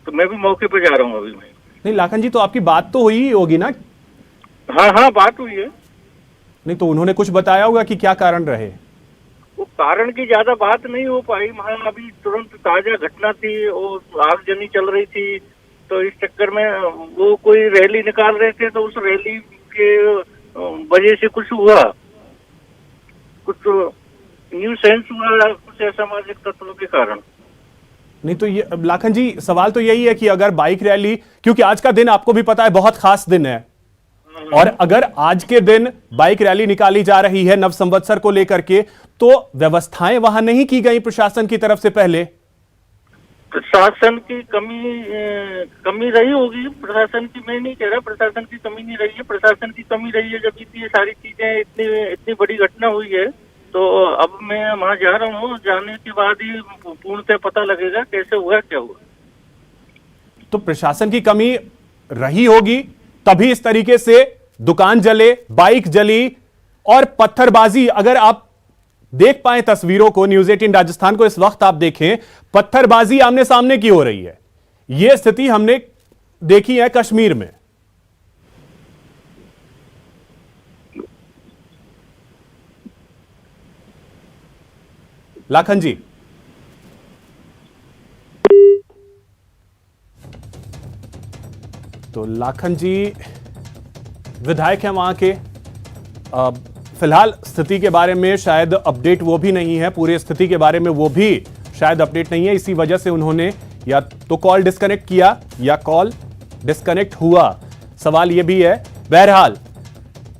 तो मैं भी मौके पर जा रहा हूँ अभी मैं। नहीं लाखन जी, तो आपकी बात तो हुई होगी ना? हाँ, बात हुई है। नहीं तो उन्होंने कुछ बताया होगा कि क्या कारण रहे? वो कारण की ज्यादा बात नहीं हो पाई, वहाँ अभी तुरंत ताजा घटना थी और आगजनी चल रही थी, तो इस चक्कर में वो कोई रैली निकाल रहे थे, तो उस रैली के वजह से कुछ हुआ, कुछ न्यूसेंस हुआ, कुछ असामाजिक तत्वों के कारण। नहीं तो ये लाखन जी, सवाल तो यही है कि अगर बाइक रैली, क्योंकि आज का दिन आपको भी पता है बहुत खास दिन है, और अगर आज के दिन बाइक रैली निकाली जा रही है नव संवत्सर को लेकर के, तो व्यवस्थाएं वहां नहीं की गई प्रशासन की तरफ से पहले? प्रशासन की कमी रही होगी, प्रशासन की मैं नहीं कह रहा, प्रशासन की कमी नहीं रही है, प्रशासन की कमी रही है जब इतनी सारी चीजें, इतनी बड़ी घटना हुई है। तो अब मैं वहां जा रहा हूँ, जाने के बाद ही पूर्णतः पता लगेगा कैसे हुआ, क्या हुआ। तो प्रशासन की कमी रही होगी, तभी इस तरीके से दुकान जले, बाइक जली और पत्थरबाजी। अगर आप देख पाए तस्वीरों को, न्यूज 18 राजस्थान को इस वक्त आप देखें, पत्थरबाजी आमने सामने की हो रही है। यह स्थिति हमने देखी है कश्मीर में। लाखन जी, तो लाखन जी विधायक हैं वहां के, फिलहाल स्थिति के बारे में शायद अपडेट वो भी नहीं है, पूरी स्थिति के बारे में वो भी शायद अपडेट नहीं है, इसी वजह से उन्होंने या तो कॉल डिस्कनेक्ट किया या कॉल डिस्कनेक्ट हुआ, सवाल ये भी है। बहरहाल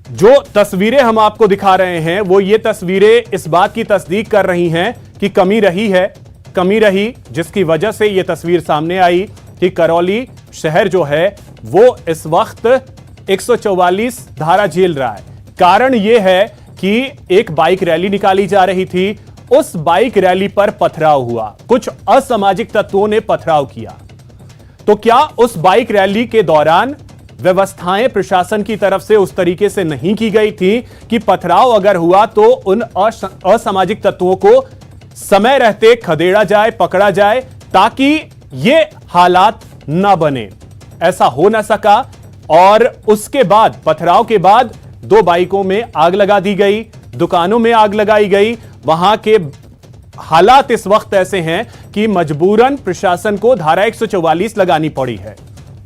जो तस्वीरें हम आपको दिखा रहे हैं वो ये तस्वीरें इस बात की तस्दीक कर रही हैं कि कमी रही, जिसकी वजह से ये तस्वीर सामने आई कि करौली शहर जो है वो इस वक्त 144 धारा झेल रहा है। कारण यह है कि एक बाइक रैली निकाली जा रही थी, उस बाइक रैली पर पथराव हुआ, कुछ असामाजिक तत्वों ने पथराव किया। तो क्या उस बाइक रैली के दौरान व्यवस्थाएं प्रशासन की तरफ से उस तरीके से नहीं की गई थी कि पथराव अगर हुआ तो उन असामाजिक तत्वों को समय रहते खदेड़ा जाए, पकड़ा जाए, ताकि ये हालात ना बने? ऐसा हो ना सका और उसके बाद, पथराव के बाद, 2 बाइकों में आग लगा दी गई, दुकानों में आग लगाई गई। वहां के हालात इस वक्त ऐसे हैं कि मजबूरन प्रशासन को धारा 144 लगानी पड़ी है।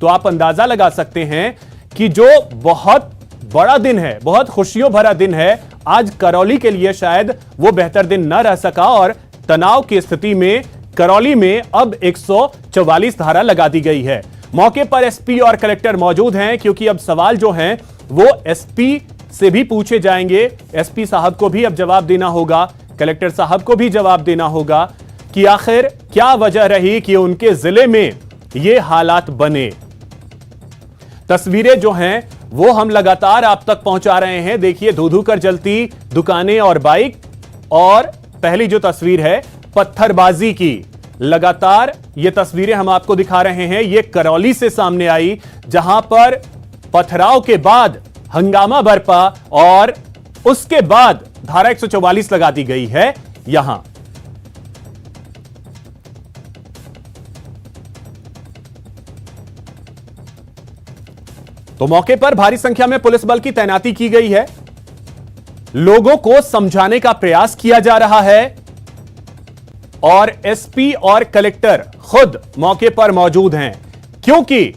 तो आप अंदाजा लगा सकते हैं कि जो बहुत बड़ा दिन है, बहुत खुशियों भरा दिन है, आज करौली के लिए शायद वो बेहतर दिन न रह सका और तनाव की स्थिति में करौली में अब 144 धारा लगा दी गई है। मौके पर एसपी और कलेक्टर मौजूद हैं, क्योंकि अब सवाल जो हैं वो एसपी से भी पूछे जाएंगे। एसपी साहब को भी अब जवाब देना होगा, कलेक्टर साहब को भी जवाब देना होगा कि आखिर क्या वजह रही कि उनके जिले में ये हालात बने। तस्वीरें जो हैं वो हम लगातार आप तक पहुंचा रहे हैं। देखिए, धू धू कर जलती दुकानें और बाइक, और पहली जो तस्वीर है पत्थरबाजी की, लगातार ये तस्वीरें हम आपको दिखा रहे हैं। ये करौली से सामने आई, जहां पर पथराव के बाद हंगामा बरपा और उसके बाद धारा 144 लगा दी गई है यहां। तो मौके पर भारी संख्या में पुलिस बल की तैनाती की गई है, लोगों को समझाने का प्रयास किया जा रहा है और एसपी और कलेक्टर खुद मौके पर मौजूद हैं, क्योंकि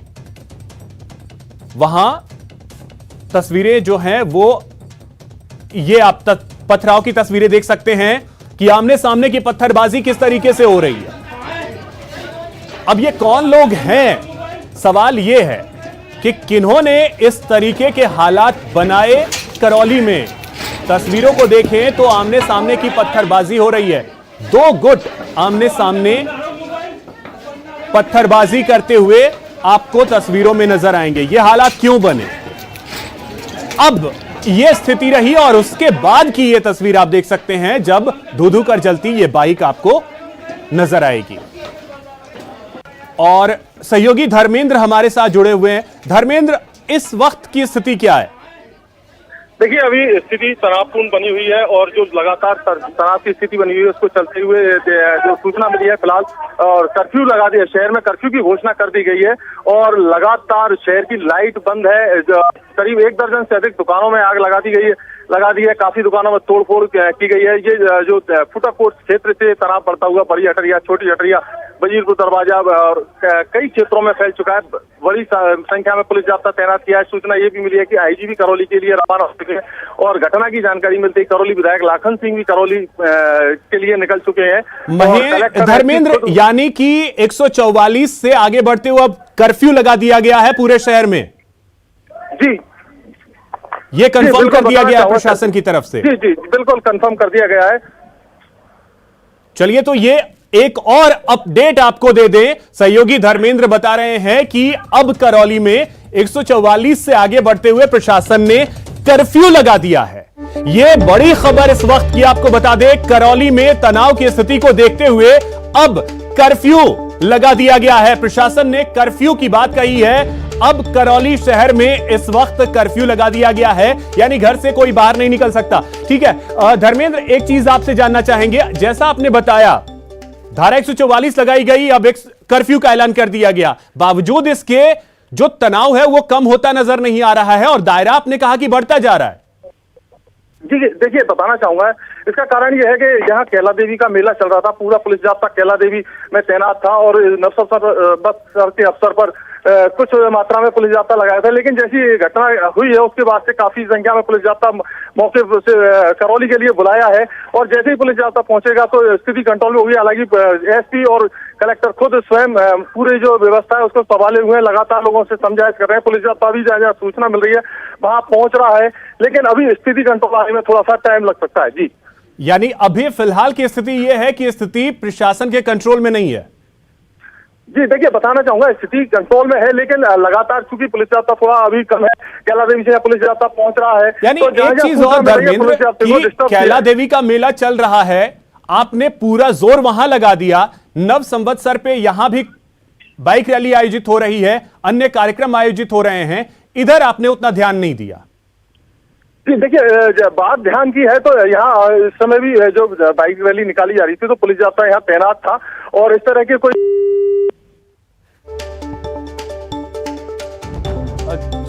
वहां तस्वीरें जो हैं वो, ये आप तक पथराव की तस्वीरें देख सकते हैं कि आमने सामने की पत्थरबाजी किस तरीके से हो रही है। अब ये कौन लोग हैं, सवाल ये है, कि किन्होंने इस तरीके के हालात बनाए करौली में। तस्वीरों को देखें तो आमने सामने की पत्थरबाजी हो रही है, दो गुट आमने सामने पत्थरबाजी करते हुए आपको तस्वीरों में नजर आएंगे। ये हालात क्यों बने, अब ये स्थिति रही और उसके बाद की ये तस्वीर आप देख सकते हैं जब धू-धू कर जलती ये बाइक आपको नजर आएगी। और सहयोगी धर्मेंद्र हमारे साथ जुड़े हुए हैं। धर्मेंद्र, इस वक्त की स्थिति क्या है? देखिए, अभी स्थिति तनावपूर्ण बनी हुई है और जो लगातार तनाव की स्थिति बनी हुई है उसको चलते हुए जो सूचना मिली है फिलहाल, और कर्फ्यू लगा दिया, शहर में कर्फ्यू की घोषणा कर दी गई है और लगातार शहर की लाइट बंद है। करीब 1 दर्जन से अधिक दुकानों में आग लगा दी है। काफी दुकानों में तोड़फोड़ की गई है। ये जो फुटाकोट क्षेत्र से तनाव बढ़ता हुआ बड़ी हटरिया, छोटी हटरिया, वजीरपुर दरवाजा और कई क्षेत्रों में फैल चुका है। बड़ी संख्या में पुलिस जाब्ता तैनात किया है। सूचना ये भी मिली है कि आईजी करौली के लिए रवाना हो चुके हैं और घटना की जानकारी मिलते ही करौली विधायक लाखन सिंह भी करौली के लिए निकल चुके हैं। धर्मेंद्र, यानी कि 144 से आगे बढ़ते हुए अब कर्फ्यू लगा दिया गया है पूरे शहर में? जी, ये कंफर्म कर दिया गया है प्रशासन की तरफ से? जी, बिल्कुल कंफर्म कर दिया गया है। चलिए, तो ये एक और अपडेट आपको दे दें। सहयोगी धर्मेंद्र बता रहे हैं कि अब करौली में 144 से आगे बढ़ते हुए प्रशासन ने कर्फ्यू लगा दिया है। यह बड़ी खबर इस वक्त की आपको बता दें, करौली में तनाव की स्थिति को देखते हुए अब कर्फ्यू लगा दिया गया है। प्रशासन ने कर्फ्यू की बात कही है। अब करौली शहर में इस वक्त कर्फ्यू लगा दिया गया है, यानी घर से कोई बाहर नहीं निकल सकता। ठीक है धर्मेंद्र, एक चीज आपसे जानना चाहेंगे, जैसा आपने बताया धारा 144 लगाई गई, अब एक कर्फ्यू का ऐलान कर दिया गया, बावजूद इसके जो तनाव है वो कम होता नजर नहीं आ रहा है और दायरा आपने कहा कि बढ़ता जा रहा है। जी देखिए, बताना चाहूंगा, इसका कारण यह है कि यहाँ कैला देवी का मेला चल रहा था। पूरा पुलिस जाब्ता कैला देवी में तैनात था और नवसर के अवसर पर कुछ मात्रा में पुलिस जाब्ता लगाया था। लेकिन जैसी घटना हुई है उसके बाद से काफी संख्या में पुलिस जाब्ता मौके से करौली के लिए बुलाया है और जैसे ही पुलिस जाब्ता पहुंचेगा तो स्थिति कंट्रोल में होगी। हालांकि एसपी और कलेक्टर खुद स्वयं पूरी जो व्यवस्था है उसको संभाले हुए हैं, लगातार लोगों से समझाइश कर रहे हैं। पुलिस जाब्ता भी जहाँ सूचना मिल रही है वहां पहुंच रहा है, लेकिन अभी स्थिति कंट्रोल आने में थोड़ा सा टाइम लग सकता है। जी, यानी अभी फिलहाल की स्थिति यह है कि स्थिति प्रशासन के कंट्रोल में नहीं है? जी देखिए, बताना चाहूंगा, स्थिति कंट्रोल में है लेकिन लगातार चूंकि पुलिस जाब्ता थोड़ा अभी कम है, कैला देवी से पुलिस जाब्ता पहुंच रहा है। यानी तो एक चीज और धर्मेंद्र, कि कैला देवी का मेला चल रहा है, आपने पूरा जोर वहां लगा दिया, नव संवत्सर पे यहां भी बाइक रैली आयोजित हो रही है, अन्य कार्यक्रम आयोजित हो रहे हैं, इधर आपने उतना ध्यान नहीं दिया। जी देखिए, बात ध्यान की है तो यहाँ इस समय भी जो बाइक रैली निकाली जा रही थी तो पुलिस जाब्ता यहाँ तैनात था और इस तरह के कोई।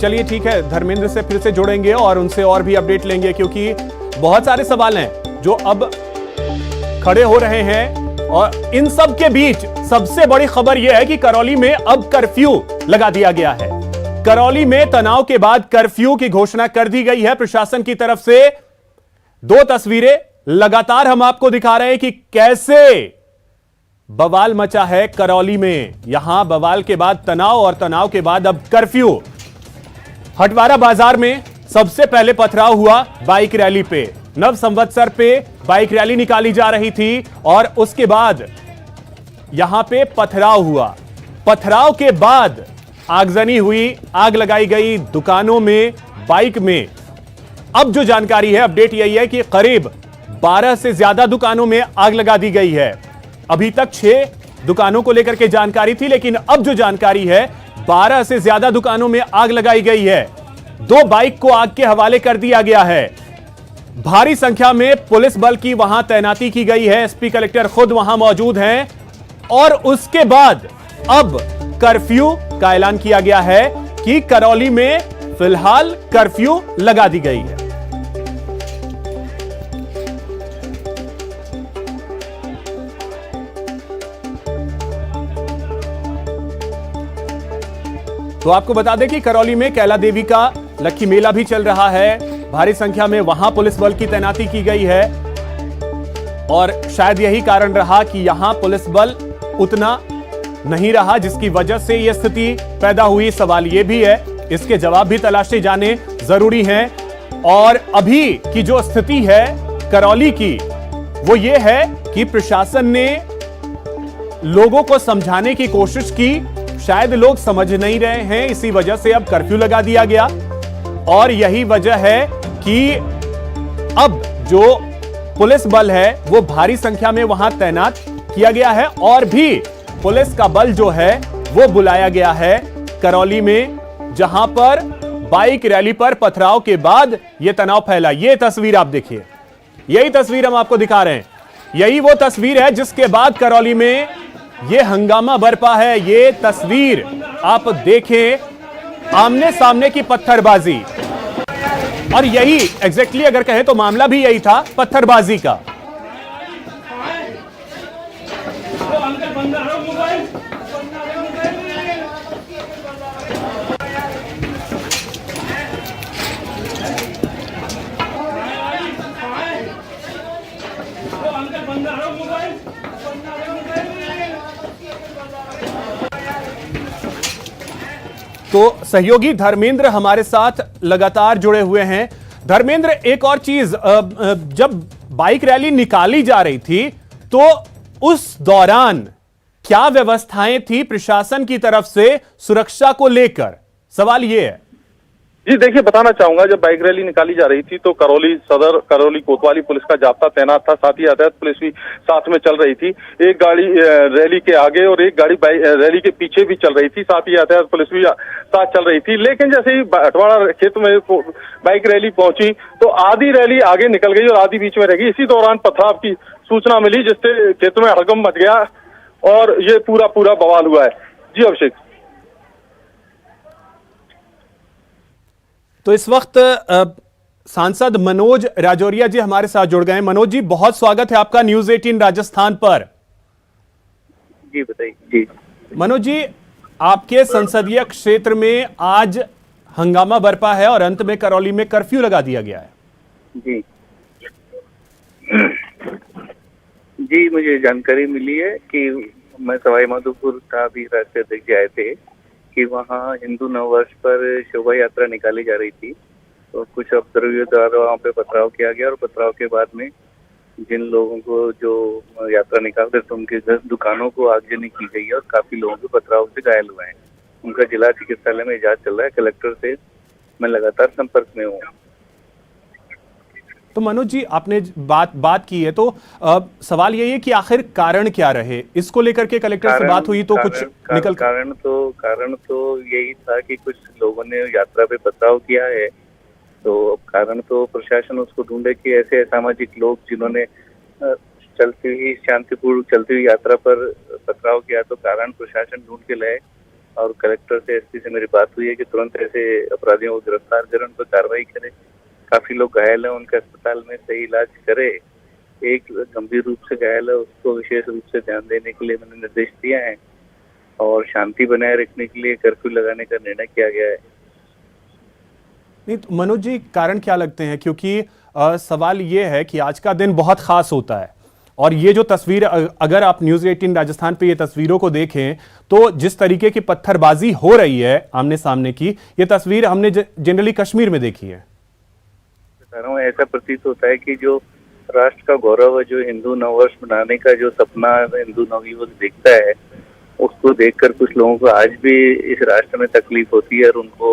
चलिए ठीक है, धर्मेंद्र से फिर से जुड़ेंगे और उनसे और भी अपडेट लेंगे, क्योंकि बहुत सारे सवाल हैं जो अब खड़े हो रहे हैं और इन सब के बीच सबसे बड़ी खबर यह है कि करौली में अब कर्फ्यू लगा दिया गया है। करौली में तनाव के बाद कर्फ्यू की घोषणा कर दी गई है प्रशासन की तरफ से। दो तस्वीरें लगातार हम आपको दिखा रहे हैं कि कैसे बवाल मचा है करौली में। यहां बवाल के बाद तनाव और तनाव के बाद अब कर्फ्यू। हटवारा बाजार में सबसे पहले पथराव हुआ बाइक रैली पे, नव संवत्सर पे बाइक रैली निकाली जा रही थी और उसके बाद यहां पे पथराव हुआ। पथराव के बाद आगजनी हुई, आग लगाई गई दुकानों में, बाइक में। अब जो जानकारी है, अपडेट यही है कि करीब 12 से ज्यादा दुकानों में आग लगा दी गई है। अभी तक 6 दुकानों को लेकर के जानकारी थी, लेकिन अब जो जानकारी है 12 से ज्यादा दुकानों में आग लगाई गई है। 2 बाइक को आग के हवाले कर दिया गया है। भारी संख्या में पुलिस बल की वहां तैनाती की गई है, एसपी कलेक्टर खुद वहां मौजूद हैं और उसके बाद अब कर्फ्यू का ऐलान किया गया है कि करौली में फिलहाल कर्फ्यू लगा दी गई है। तो आपको बता दें कि करौली में कैला देवी का लक्की मेला भी चल रहा है। भारी संख्या में वहां पुलिस बल की तैनाती की गई है और शायद यही कारण रहा कि यहां पुलिस बल उतना नहीं रहा, जिसकी वजह से यह स्थिति पैदा हुई। सवाल यह भी है इसके जवाब भी तलाशे जाने जरूरी हैं। और अभी की जो स्थिति है करौली की, वो ये है कि प्रशासन ने लोगों को समझाने की कोशिश की, शायद लोग समझ नहीं रहे हैं, इसी वजह से अब कर्फ्यू लगा दिया गया। और यही वजह है कि अब जो पुलिस बल है वो भारी संख्या में वहां तैनात किया गया है, और भी पुलिस का बल जो है वो बुलाया गया है करौली में, जहां पर बाइक रैली पर पथराव के बाद यह तनाव फैला। ये तस्वीर आप देखिए, यही तस्वीर हम आपको दिखा रहे हैं, यही वो तस्वीर है जिसके बाद करौली में यह हंगामा बरपा है। ये तस्वीर आप देखें, आमने सामने की पत्थरबाजी, और यही एग्जैक्टली अगर कहें तो मामला भी यही था, पत्थरबाजी का। तो सहयोगी धर्मेंद्र हमारे साथ लगातार जुड़े हुए हैं। धर्मेंद्र, एक और चीज, जब बाइक रैली निकाली जा रही थी तो उस दौरान क्या व्यवस्थाएं थी प्रशासन की तरफ से सुरक्षा को लेकर? सवाल यह है। जी देखिए, बताना चाहूंगा, जब बाइक रैली निकाली जा रही थी तो करौली सदर, करौली कोतवाली पुलिस का जाब्ता तैनात था, साथ ही यातायात पुलिस भी साथ में चल रही थी। एक गाड़ी रैली के आगे और एक गाड़ी रैली के पीछे भी चल रही थी, साथ ही यातायात पुलिस भी साथ चल रही थी। लेकिन जैसे ही हटवाड़ा खेत में बाइक रैली पहुंची तो आधी रैली आगे निकल गई और आधी बीच में रह गई। इसी दौरान पथराव की सूचना मिली, जिससे खेत में हड़कंप मच गया और ये पूरा बवाल हुआ है। जी अभिषेक। तो इस वक्त सांसद मनोज राजौरिया जी हमारे साथ जुड़ गए हैं। मनोज जी, बहुत स्वागत है आपका न्यूज 18 राजस्थान पर। जी बताइए। जी मनोज जी, आपके संसदीय क्षेत्र में आज हंगामा बरपा है और अंत में करौली में कर्फ्यू लगा दिया गया है। जी जी, मुझे जानकारी मिली है कि मैं सवाई माधोपुर का भी राष्ट्रीय अध्यक्ष आए थे कि वहाँ हिंदू नववर्ष पर शोभा यात्रा निकाली जा रही थी, तो कुछ अपद्रव्यों द्वारा वहाँ पे पथराव किया गया और पथराव के बाद में जिन लोगों को जो यात्रा निकालते थे उनके घर दुकानों को आगजनी की गई है और काफी लोगों के पथराव से घायल हुए हैं। उनका जिला चिकित्सालय में इलाज चल रहा है। कलेक्टर से मैं लगातार संपर्क में हूँ। तो मनोज जी, आपने बात की है, तो सवाल यही है कि आखिर कारण क्या रहे, इसको लेकर के कलेक्टर से बात हुई तो कुछ निकल कारण तो यही था कि कुछ लोगों ने यात्रा पे पथराव किया है, तो कारण तो प्रशासन उसको ढूंढे कि ऐसे असामाजिक लोग जिन्होंने चलती हुई शांतिपूर्ण चलती हुई यात्रा पर पथराव किया, तो कारण प्रशासन ढूंढ के लाए। और कलेक्टर से, एसपी से मेरी बात हुई है कि तुरंत ऐसे अपराधियों को गिरफ्तार करें, उन पर कार्रवाई करें। काफी लोग घायल हैं, उनका अस्पताल में सही इलाज करे। एक गंभीर रूप से घायल है, उसको विशेष रूप से ध्यान देने के लिए मैंने निर्देश दिया है और शांति बनाए रखने के लिए कर्फ्यू लगाने का निर्णय किया गया है। नहीं तो मनोज जी, कारण क्या लगते हैं? क्योंकि सवाल ये है कि आज का दिन बहुत खास होता है और ये जो तस्वीर, अगर आप न्यूज 18 राजस्थान पे ये तस्वीरों को देखें तो जिस तरीके की पत्थरबाजी हो रही है आमने सामने की, ये तस्वीर हमने जनरली कश्मीर में देखी है। ऐसा प्रतीत होता है कि जो राष्ट्र का गौरव है, जो हिंदू नववर्ष मनाने का जो सपना हिंदू नवयुवक देखता है, उसको देखकर कुछ लोगों को आज भी इस राष्ट्र में तकलीफ होती है और उनको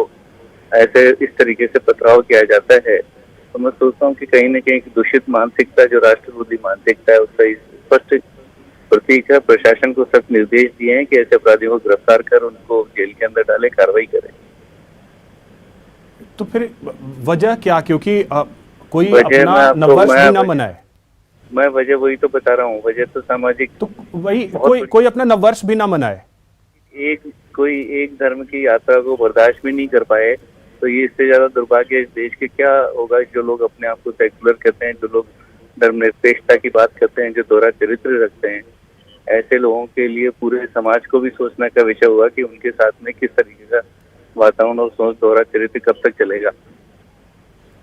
ऐसे इस तरीके से पथराव किया जाता है। तो मैं सोचता हूँ कि कहीं न कहीं दूषित मानसिकता, जो राष्ट्रविरोधी मानसिकता है, उसका स्पष्ट प्रतीक है। प्रशासन को सख्त निर्देश दिए हैं कि ऐसे अपराधियों को गिरफ्तार कर उनको जेल के अंदर डाले, कार्रवाई करें। तो फिर वजह क्या? क्योंकि कोई अपना नववर्ष भी ना मनाए। मैं वजह वही तो बता रहा हूँ, वजह तो सामाजिक, तो वही कोई अपना नववर्ष भी ना मनाए, कोई एक धर्म की यात्रा को बर्दाश्त भी नहीं कर पाए, तो ये इससे ज्यादा दुर्भाग्य इस देश के क्या होगा। जो लोग अपने आप को सेक्युलर कहते हैं, जो लोग धर्मनिरपेक्षता की बात करते हैं, जो दोहरा चरित्र रखते हैं, ऐसे लोगों के लिए पूरे समाज को भी सोचने का विषय हुआ कि उनके साथ में किस तरीके का वातावरण और सोच, दोहरा चरित्र कब तक चलेगा।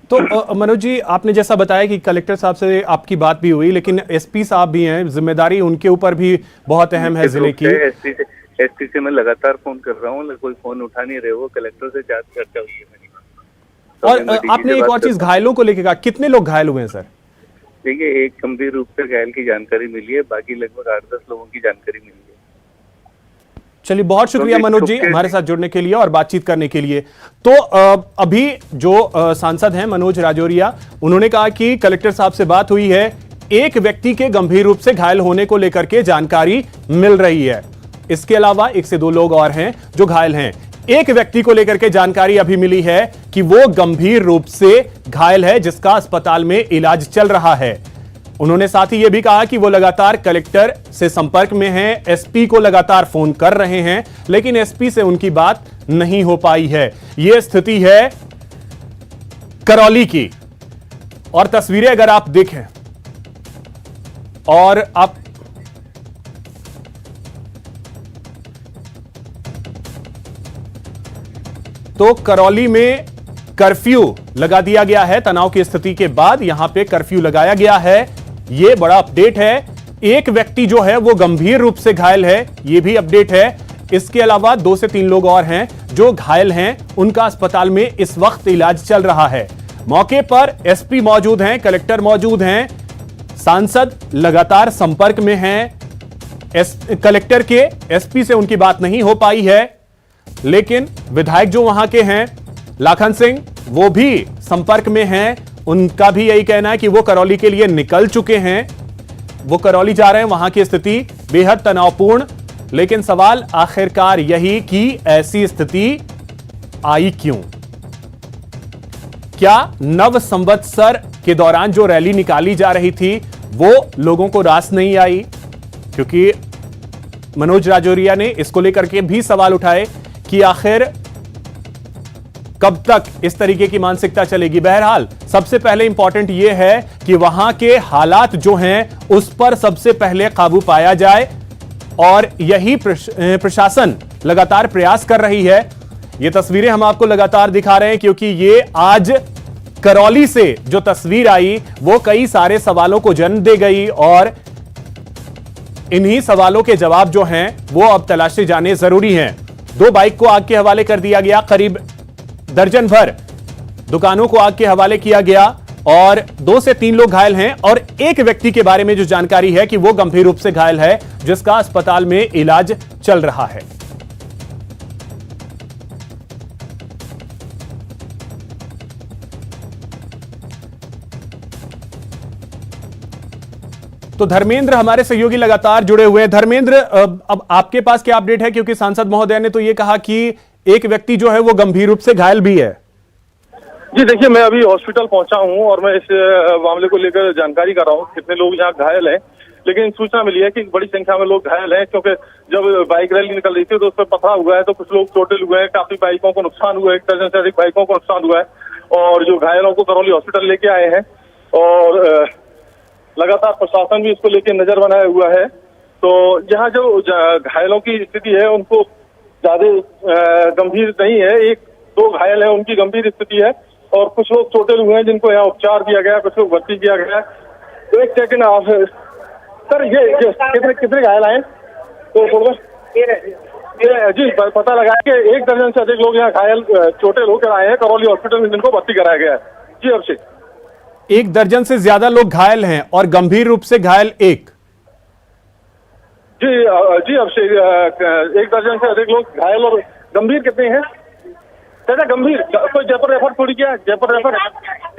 तो मनोज जी, आपने जैसा बताया कि कलेक्टर साहब से आपकी बात भी हुई, लेकिन एसपी साहब भी हैं, जिम्मेदारी उनके ऊपर भी बहुत अहम है जिले की। एसपी से एसपी से मैं लगातार फोन कर रहा हूँ, कोई फोन उठा नहीं रहे। वो कलेक्टर से चर्चा हुई है मेरी। और आपने एक और चीज घायलों को लेकर कहा, कितने लोग घायल हुए हैं सर? देखिए, एक गंभीर रूप से घायल की जानकारी मिली है, बाकी लगभग 8-10 लोगों की जानकारी मिली है। चलिए, बहुत शुक्रिया मनोज जी हमारे साथ जुड़ने के लिए और बातचीत करने के लिए। तो अभी जो सांसद हैं मनोज राजौरिया, उन्होंने कहा कि कलेक्टर साहब से बात हुई है, एक व्यक्ति के गंभीर रूप से घायल होने को लेकर के जानकारी मिल रही है। इसके अलावा 1 से 2 लोग और हैं जो घायल हैं। एक व्यक्ति को लेकर के जानकारी अभी मिली है कि वो गंभीर रूप से घायल है, जिसका अस्पताल में इलाज चल रहा है। उन्होंने साथ ही यह भी कहा कि वो लगातार कलेक्टर से संपर्क में हैं, एसपी को लगातार फोन कर रहे हैं, लेकिन एसपी से उनकी बात नहीं हो पाई है। यह स्थिति है करौली की। और तस्वीरें अगर आप देखें और आप तो करौली में कर्फ्यू लगा दिया गया है। तनाव की स्थिति के बाद यहां पे कर्फ्यू लगाया गया है। यह बड़ा अपडेट है। एक व्यक्ति जो है वो गंभीर रूप से घायल है, यह भी अपडेट है। इसके अलावा 2 से 3 लोग और हैं जो घायल हैं, उनका अस्पताल में इस वक्त इलाज चल रहा है। मौके पर एसपी मौजूद हैं, कलेक्टर मौजूद हैं, सांसद लगातार संपर्क में हैं। कलेक्टर के एसपी से उनकी बात नहीं हो पाई है, लेकिन विधायक जो वहां के हैं लाखन सिंह, वो भी संपर्क में हैं। उनका भी यही कहना है कि वो करौली के लिए निकल चुके हैं, वो करौली जा रहे हैं। वहां की स्थिति बेहद तनावपूर्ण, लेकिन सवाल आखिरकार यही कि ऐसी स्थिति आई क्यों? क्या नव संवत्सर के दौरान जो रैली निकाली जा रही थी वो लोगों को रास नहीं आई? क्योंकि मनोज राजौरिया ने इसको लेकर के भी सवाल उठाए कि आखिर कब तक इस तरीके की मानसिकता चलेगी। बहरहाल सबसे पहले इंपॉर्टेंट यह है कि वहां के हालात जो हैं उस पर सबसे पहले काबू पाया जाए, और यही प्रशासन लगातार प्रयास कर रही है। ये तस्वीरें हम आपको लगातार दिखा रहे हैं, क्योंकि ये आज करौली से जो तस्वीर आई वो कई सारे सवालों को जन्म दे गई, और इन्हीं सवालों के जवाब जो हैं वो अब तलाशे जाने जरूरी हैं। 2 बाइक को आग के हवाले कर दिया गया, करीब दर्जन भर दुकानों को आग के हवाले किया गया, और 2 से 3 लोग घायल हैं। और एक व्यक्ति के बारे में जो जानकारी है कि वो गंभीर रूप से घायल है, जिसका अस्पताल में इलाज चल रहा है। तो धर्मेंद्र हमारे सहयोगी लगातार जुड़े हुए हैं। धर्मेंद्र, अब आपके पास क्या अपडेट है? क्योंकि सांसद महोदय ने तो यह कहा कि एक व्यक्ति जो है वो गंभीर रूप से घायल भी है। जी देखिए, मैं अभी हॉस्पिटल पहुंचा हूं और मैं इस मामले को लेकर जानकारी कर रहा हूं कितने लोग यहाँ घायल हैं। लेकिन सूचना मिली है कि बड़ी संख्या में लोग घायल हैं, क्योंकि जब बाइक रैली निकल रही थी तो उस पर पथराव हुआ है, तो कुछ लोग चोटिल हुए हैं, काफी बाइकों को नुकसान हुआ है, 1 दर्जन से अधिक बाइकों को नुकसान हुआ है। और जो घायलों को करौली हॉस्पिटल लेके आए हैं, और लगातार प्रशासन भी इसको लेके नजर बनाया हुआ है। तो यहाँ जो घायलों की स्थिति है उनको ज्यादा गंभीर नहीं है। 1-2 घायल है, उनकी गंभीर स्थिति है, और कुछ लोग चोटिल हुए हैं जिनको यहाँ उपचार दिया गया, कुछ लोग भर्ती किया गया। तो एक सेकंड आप सर, ये कितने घायल आए? तो जी पता लगा कि 1 दर्जन से अधिक लोग यहाँ घायल चोटिल होकर आए हैं करौली हॉस्पिटल में, जिनको भर्ती कराया गया है। जी अभिषेक, 1 दर्जन से ज्यादा लोग घायल हैं और गंभीर रूप से घायल 1। जी अभिषेक, 1 दर्जन से अधिक लोग घायल, और गंभीर कितने हैं? ज्यादा गंभीर कोई जयपुर रेफर थोड़ी किया, जयपुर रेफर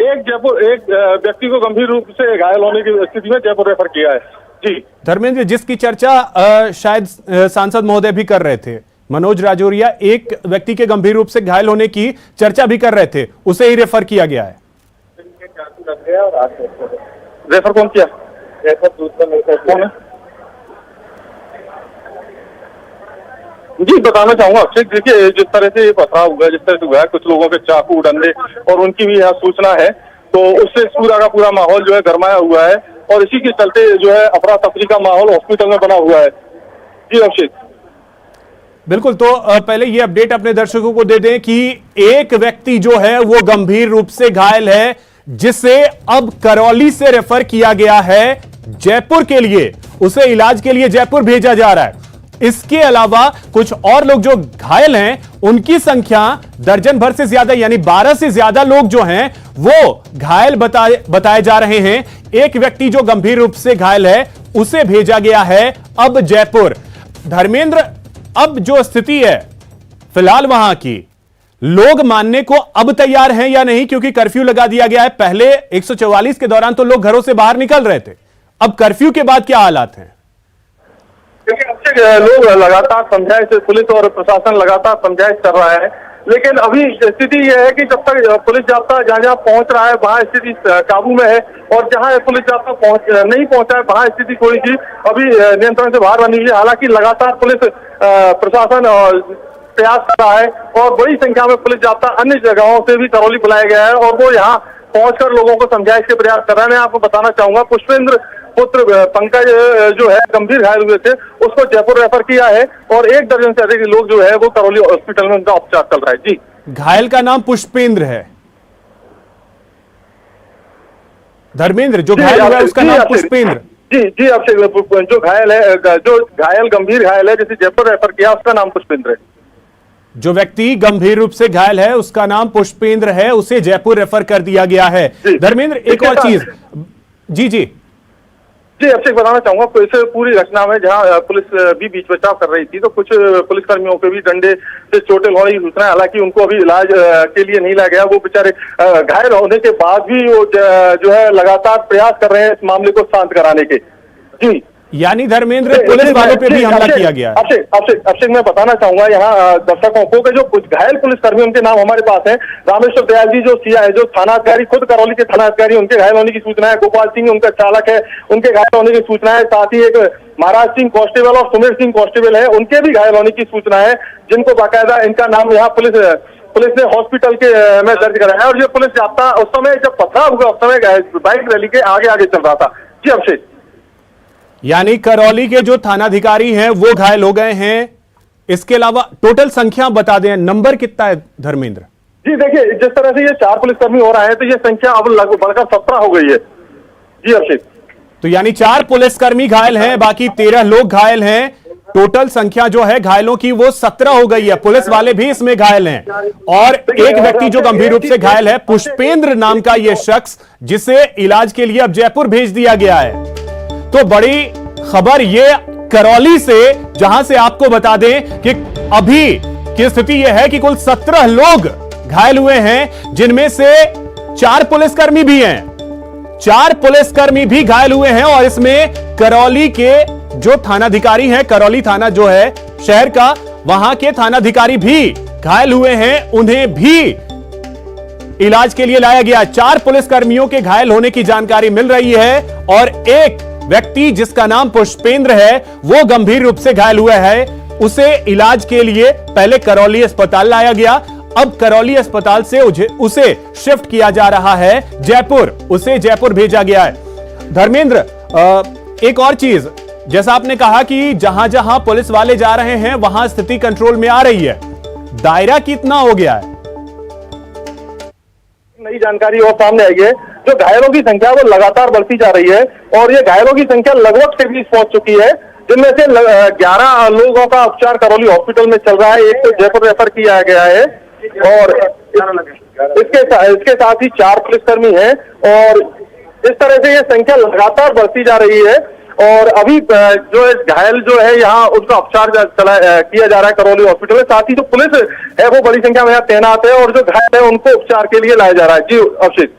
एक व्यक्ति को गंभीर रूप से घायल होने की स्थिति में जयपुर रेफर किया है। जी धर्मेंद्र, जिसकी चर्चा शायद सांसद महोदय भी कर रहे थे, मनोज राजौरिया एक व्यक्ति के गंभीर रूप से घायल होने की चर्चा भी कर रहे थे, उसे ही रेफर किया गया है। रेफर कौन किया? रेफर कौन है? जी बताना चाहूंगा अक्षय, देखिए जिस तरह से ये पथराव हुआ है, जिस तरह से हुआ है, कुछ लोगों के चाकू डंडे, और उनकी भी यहाँ सूचना है, तो उससे पूरा का पूरा माहौल जो है गरमाया हुआ है, और इसी के चलते जो है अफरा तफरी का माहौल हॉस्पिटल में बना हुआ है। जी अभिषेक, बिल्कुल। तो पहले ये अपडेट अपने दर्शकों को दे दें कि एक व्यक्ति जो है वो गंभीर रूप से घायल है, जिसे अब करौली से रेफर किया गया है जयपुर के लिए। उसे इलाज के लिए जयपुर भेजा जा रहा है। इसके अलावा कुछ और लोग जो घायल हैं उनकी संख्या दर्जन भर से ज्यादा यानी 12 से ज्यादा लोग जो हैं वो घायल बताए जा रहे हैं। एक व्यक्ति जो गंभीर रूप से घायल है उसे भेजा गया है अब जयपुर। धर्मेंद्र, अब जो स्थिति है फिलहाल वहां की, लोग मानने को अब तैयार हैं या नहीं, क्योंकि कर्फ्यू लगा दिया गया है। पहले 144 के दौरान तो लोग घरों से बाहर निकल रहे थे, अब कर्फ्यू के बाद क्या हालात हैं? लोग लगातार समझाइश, पुलिस और प्रशासन लगातार समझाइश कर रहा है, लेकिन अभी स्थिति यह है कि जब तक पुलिस जाब्ता जहां जहां पहुंच रहा है वहां स्थिति काबू में है, और जहां पुलिस जाब्ता नहीं पहुंचा है वहां स्थिति थोड़ी सी अभी नियंत्रण से बाहर बनी हुई है। हालांकि लगातार पुलिस प्रशासन प्रयास कर रहा है और बड़ी संख्या में पुलिस जाब्ता अन्य जगहों से भी करौली बुलाया गया है और वो यहाँ पहुंचकर लोगों को समझाइश के प्रयास कर रहे हैं। मैं आपको बताना चाहूंगा, पुष्पेंद्र पुत्र पंकज जो है गंभीर घायल हुए थे, उसको जयपुर रेफर किया है और 1 दर्जन से अधिक लोग जो है वो करौली हॉस्पिटल में उनका उपचार चल रहा है। जी, घायल का नाम पुष्पेंद्र है। धर्मेंद्र, जो घायल हुआ है उसका नाम पुष्पेंद्र। जी अभिषेक, जो घायल है, जो घायल गंभीर घायल है जिसे जयपुर रेफर किया उसका नाम पुष्पेंद्र है। जो व्यक्ति गंभीर रूप से घायल है उसका नाम पुष्पेंद्र है, उसे जयपुर रेफर कर दिया गया है। धर्मेंद्र, एक और चीज, जी अभिषेक बताना चाहूंगा, इस पूरी घटना में जहां पुलिस भी बीच बचाव कर रही थी तो कुछ पुलिसकर्मियों के भी डंडे से चोटें होने की सूचना है। हालांकि उनको अभी इलाज के लिए नहीं लाया गया, वो बेचारे घायल होने के बाद भी वो जो है लगातार प्रयास कर रहे हैं इस मामले को शांत कराने के। जी, यानी धर्मेंद्र, पुलिस वालों पे भी हमला किया गया है। अभिषेक मैं बताना चाहूंगा यहाँ दर्शकों को कि जो कुछ घायल पुलिसकर्मी उनके नाम हमारे पास हैं। रामेश्वर दयाल जी जो सीआई है, जो थाना अधिकारी, खुद करौली के थाना अधिकारी, उनके घायल होने की सूचना है। गोपाल सिंह उनका चालक है, उनके घायल होने की सूचना है। साथ ही एक महाराज सिंह कांस्टेबल और सुमेर सिंह कांस्टेबल है, उनके भी घायल होने की सूचना है, जिनको बाकायदा इनका नाम यहाँ पुलिस ने हॉस्पिटल के में दर्ज कराया है। और ये पुलिस जाब्ता उस समय जब पथराव हुआ उस समय बाइक रैली के आगे आगे चल रहा था। जी अभिषेक, यानी करौली के जो थानाधिकारी हैं वो घायल हो गए हैं। इसके अलावा टोटल संख्या बता दें, नंबर कितना है धर्मेंद्र? जी देखिए, जिस तरह से ये 4 पुलिसकर्मी हो रहे हैं तो ये संख्या अब लगभग बढ़कर 17 हो गई है। जी अभिषेक, तो यानी 4 पुलिसकर्मी घायल हैं, बाकी 13 लोग घायल हैं। टोटल संख्या जो है घायलों की वो 17 हो गई है। पुलिस वाले भी इसमें घायल हैं और एक व्यक्ति जो गंभीर रूप से घायल है, पुष्पेंद्र नाम का यह शख्स, जिसे इलाज के लिए अब जयपुर भेज दिया गया है। तो बड़ी खबर ये करौली से, जहां से आपको बता दें कि अभी की स्थिति यह है कि कुल 17 लोग घायल हुए हैं, जिनमें से 4 पुलिसकर्मी भी हैं। 4 पुलिसकर्मी भी घायल हुए हैं और इसमें करौली के जो थानाधिकारी हैं, करौली थाना जो है शहर का, वहां के थानाधिकारी भी घायल हुए हैं, उन्हें भी इलाज के लिए लाया गया। 4 पुलिसकर्मियों के घायल होने की जानकारी मिल रही है और एक व्यक्ति जिसका नाम पुष्पेंद्र है वो गंभीर रूप से घायल हुआ है। उसे इलाज के लिए पहले करौली अस्पताल लाया गया, अब करौली अस्पताल से उसे शिफ्ट किया जा रहा है जयपुर, उसे जयपुर भेजा गया है। धर्मेंद्र, एक और चीज, जैसा आपने कहा कि जहां जहां पुलिस वाले जा रहे हैं वहां स्थिति कंट्रोल में आ रही है, दायरा कितना हो गया है? नई जानकारी और सामने आई है, जो घायलों की संख्या वो लगातार बढ़ती जा रही है और ये घायलों की संख्या लगभग 23 पहुंच चुकी है, जिनमें से 11 लोगों का उपचार करौली हॉस्पिटल में चल रहा है। एक तो जयपुर रेफर किया गया है और इसके साथ ही 4 पुलिसकर्मी हैं और इस तरह से ये संख्या लगातार बढ़ती जा रही है। और अभी जो घायल जो है यहाँ उनका उपचार किया जा रहा है करौली हॉस्पिटल में। साथ ही जो पुलिस है वो बड़ी संख्या में यहाँ तैनात है और जो घायल है उनको उपचार के लिए लाया जा रहा है। जी अभिषेक,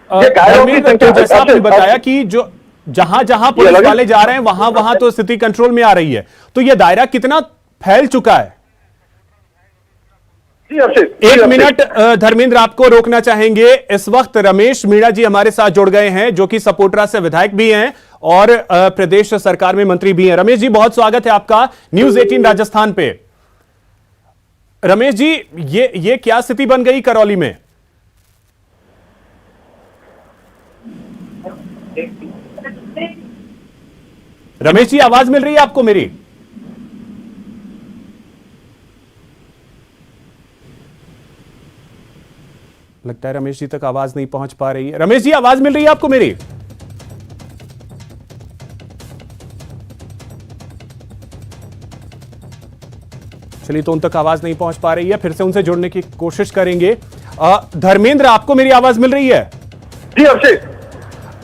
ये घायलों की संख्या, जैसा आपने बताया कि जो जहां जहां पुलिस वाले जा रहे हैं वहां वहां तो स्थिति कंट्रोल में आ रही है, तो यह दायरा कितना फैल चुका है? जी अभिषेक, 1 मिनट धर्मेंद्र, आपको रोकना चाहेंगे। इस वक्त रमेश मीणा जी हमारे साथ जुड़ गए हैं, जो कि सपोटरा से विधायक भी हैं और प्रदेश सरकार में मंत्री भी हैं। रमेश जी, बहुत स्वागत है आपका न्यूज 18 राजस्थान पे। रमेश जी, ये क्या स्थिति बन गई करौली में? रमेश जी, आवाज मिल रही है आपको मेरी? लगता है रमेश जी तक आवाज नहीं पहुंच पा रही है। रमेश जी, आवाज मिल रही है आपको मेरी? चलिए, तो उन तक आवाज नहीं पहुंच पा रही है, फिर से उनसे जुड़ने की कोशिश करेंगे। धर्मेंद्र, आपको मेरी आवाज मिल रही है? जी अभिषेक।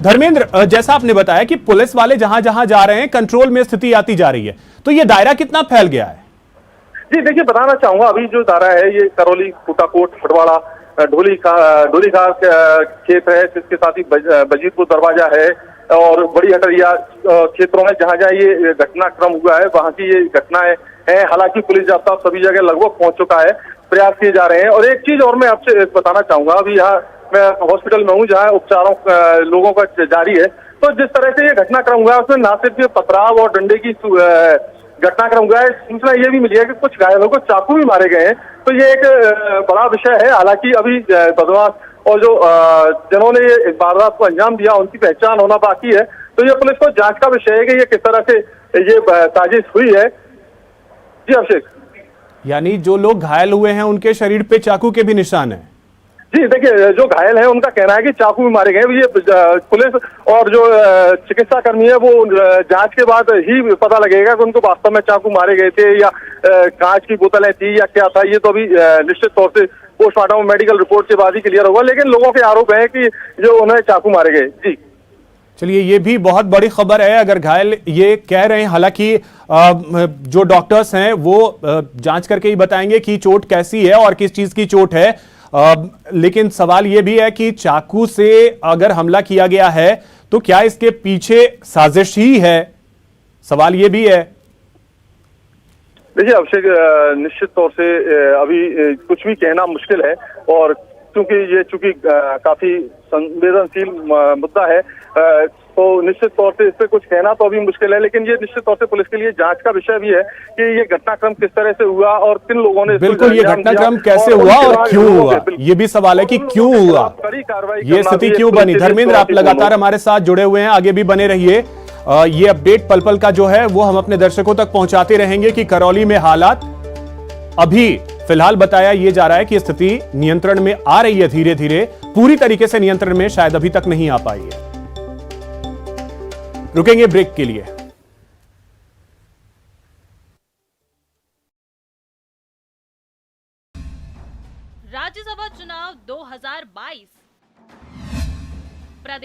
धर्मेंद्र, जैसा आपने बताया कि पुलिस वाले जहां जहां जा रहे हैं कंट्रोल में स्थिति आती जा रही है, तो ये दायरा कितना फैल गया है? जी देखिए, बताना चाहूंगा, अभी जो दायरा है ये करौली, फूटाकोट, हटवाड़ा, ढोली खार खेत है, इसके साथ ही बजीरपुर दरवाजा है और बड़ी हटरिया क्षेत्रों में जहां जहां ये घटनाक्रम हुआ है वहां की ये घटनाएं है। हालांकि पुलिस जाब्ता सभी जगह लगभग पहुंच चुका है, प्रयास किए जा रहे हैं। और एक चीज और मैं आपसे बताना चाहूंगा, अभी यहाँ मैं हॉस्पिटल में हूँ जहाँ उपचारों लोगों का जारी है। तो जिस तरह से ये घटनाक्रम हुआ है उसमें न सिर्फ ये पथराव और डंडे की घटनाक्रम हुआ है, सूचना ये भी मिली है कि कुछ घायलों को चाकू भी मारे गए हैं। तो ये एक बड़ा विषय है। हालांकि अभी बदमाश और जो जिन्होंने ये वारदात को अंजाम दिया उनकी पहचान होना बाकी है। तो ये पुलिस को जांच का विषय है कि ये किस तरह से ये साजिश हुई है। जी अभिषेक। यानी जो लोग घायल हुए हैं उनके शरीर पे चाकू के भी निशान हैं? जी देखिए, जो घायल है उनका कहना है कि चाकू भी मारे गए। ये पुलिस और जो चिकित्सा कर्मी है वो जांच के बाद ही पता लगेगा कि उनको वास्तव में चाकू मारे गए थे या कांच की बोतलें थी या क्या था। ये तो अभी निश्चित तौर से पोस्टमार्टम और मेडिकल रिपोर्ट के बाद ही क्लियर होगा, लेकिन लोगों के आरोप है कि जो उन्हें चाकू मारे गए। जी चलिए, ये भी बहुत बड़ी खबर है अगर घायल ये कह रहे हैं। हालांकि जो डॉक्टर्स हैं वो जांच करके ही बताएंगे कि चोट कैसी है और किस चीज की चोट है। लेकिन सवाल यह भी है कि चाकू से अगर हमला किया गया है तो क्या इसके पीछे साजिश ही है? सवाल यह भी है। देखिए अभिषेक, निश्चित तौर से अभी कुछ भी कहना मुश्किल है और क्योंकि ये चूंकि काफी संवेदनशील मुद्दा है तो निश्चित तौर से इस पे कुछ कहना तो अभी मुश्किल है। लेकिन ये निश्चित तौर से पुलिस के लिए जांच का विषय भी है कि ये घटनाक्रम किस तरह से हुआ और किन लोगों ने बिल्कुल ये घटनाक्रम कैसे हुआ और क्यों हुआ, ये भी सवाल है कि क्यों हुआ, ये स्थिति क्यों बनी। धर्मेंद्र, आप लगातार हमारे साथ जुड़े हुए हैं, आगे भी बने रहिए। ये अपडेट पल पल का जो है वो हम अपने दर्शकों तक पहुंचाते रहेंगे कि करौली में हालात अभी फिलहाल बताया ये जा रहा है कि स्थिति नियंत्रण में आ रही है, धीरे धीरे, पूरी तरीके से नियंत्रण में शायद अभी तक नहीं आ पाई है। रुकेंगे ब्रेक के लिए। राज्यसभा चुनाव 2022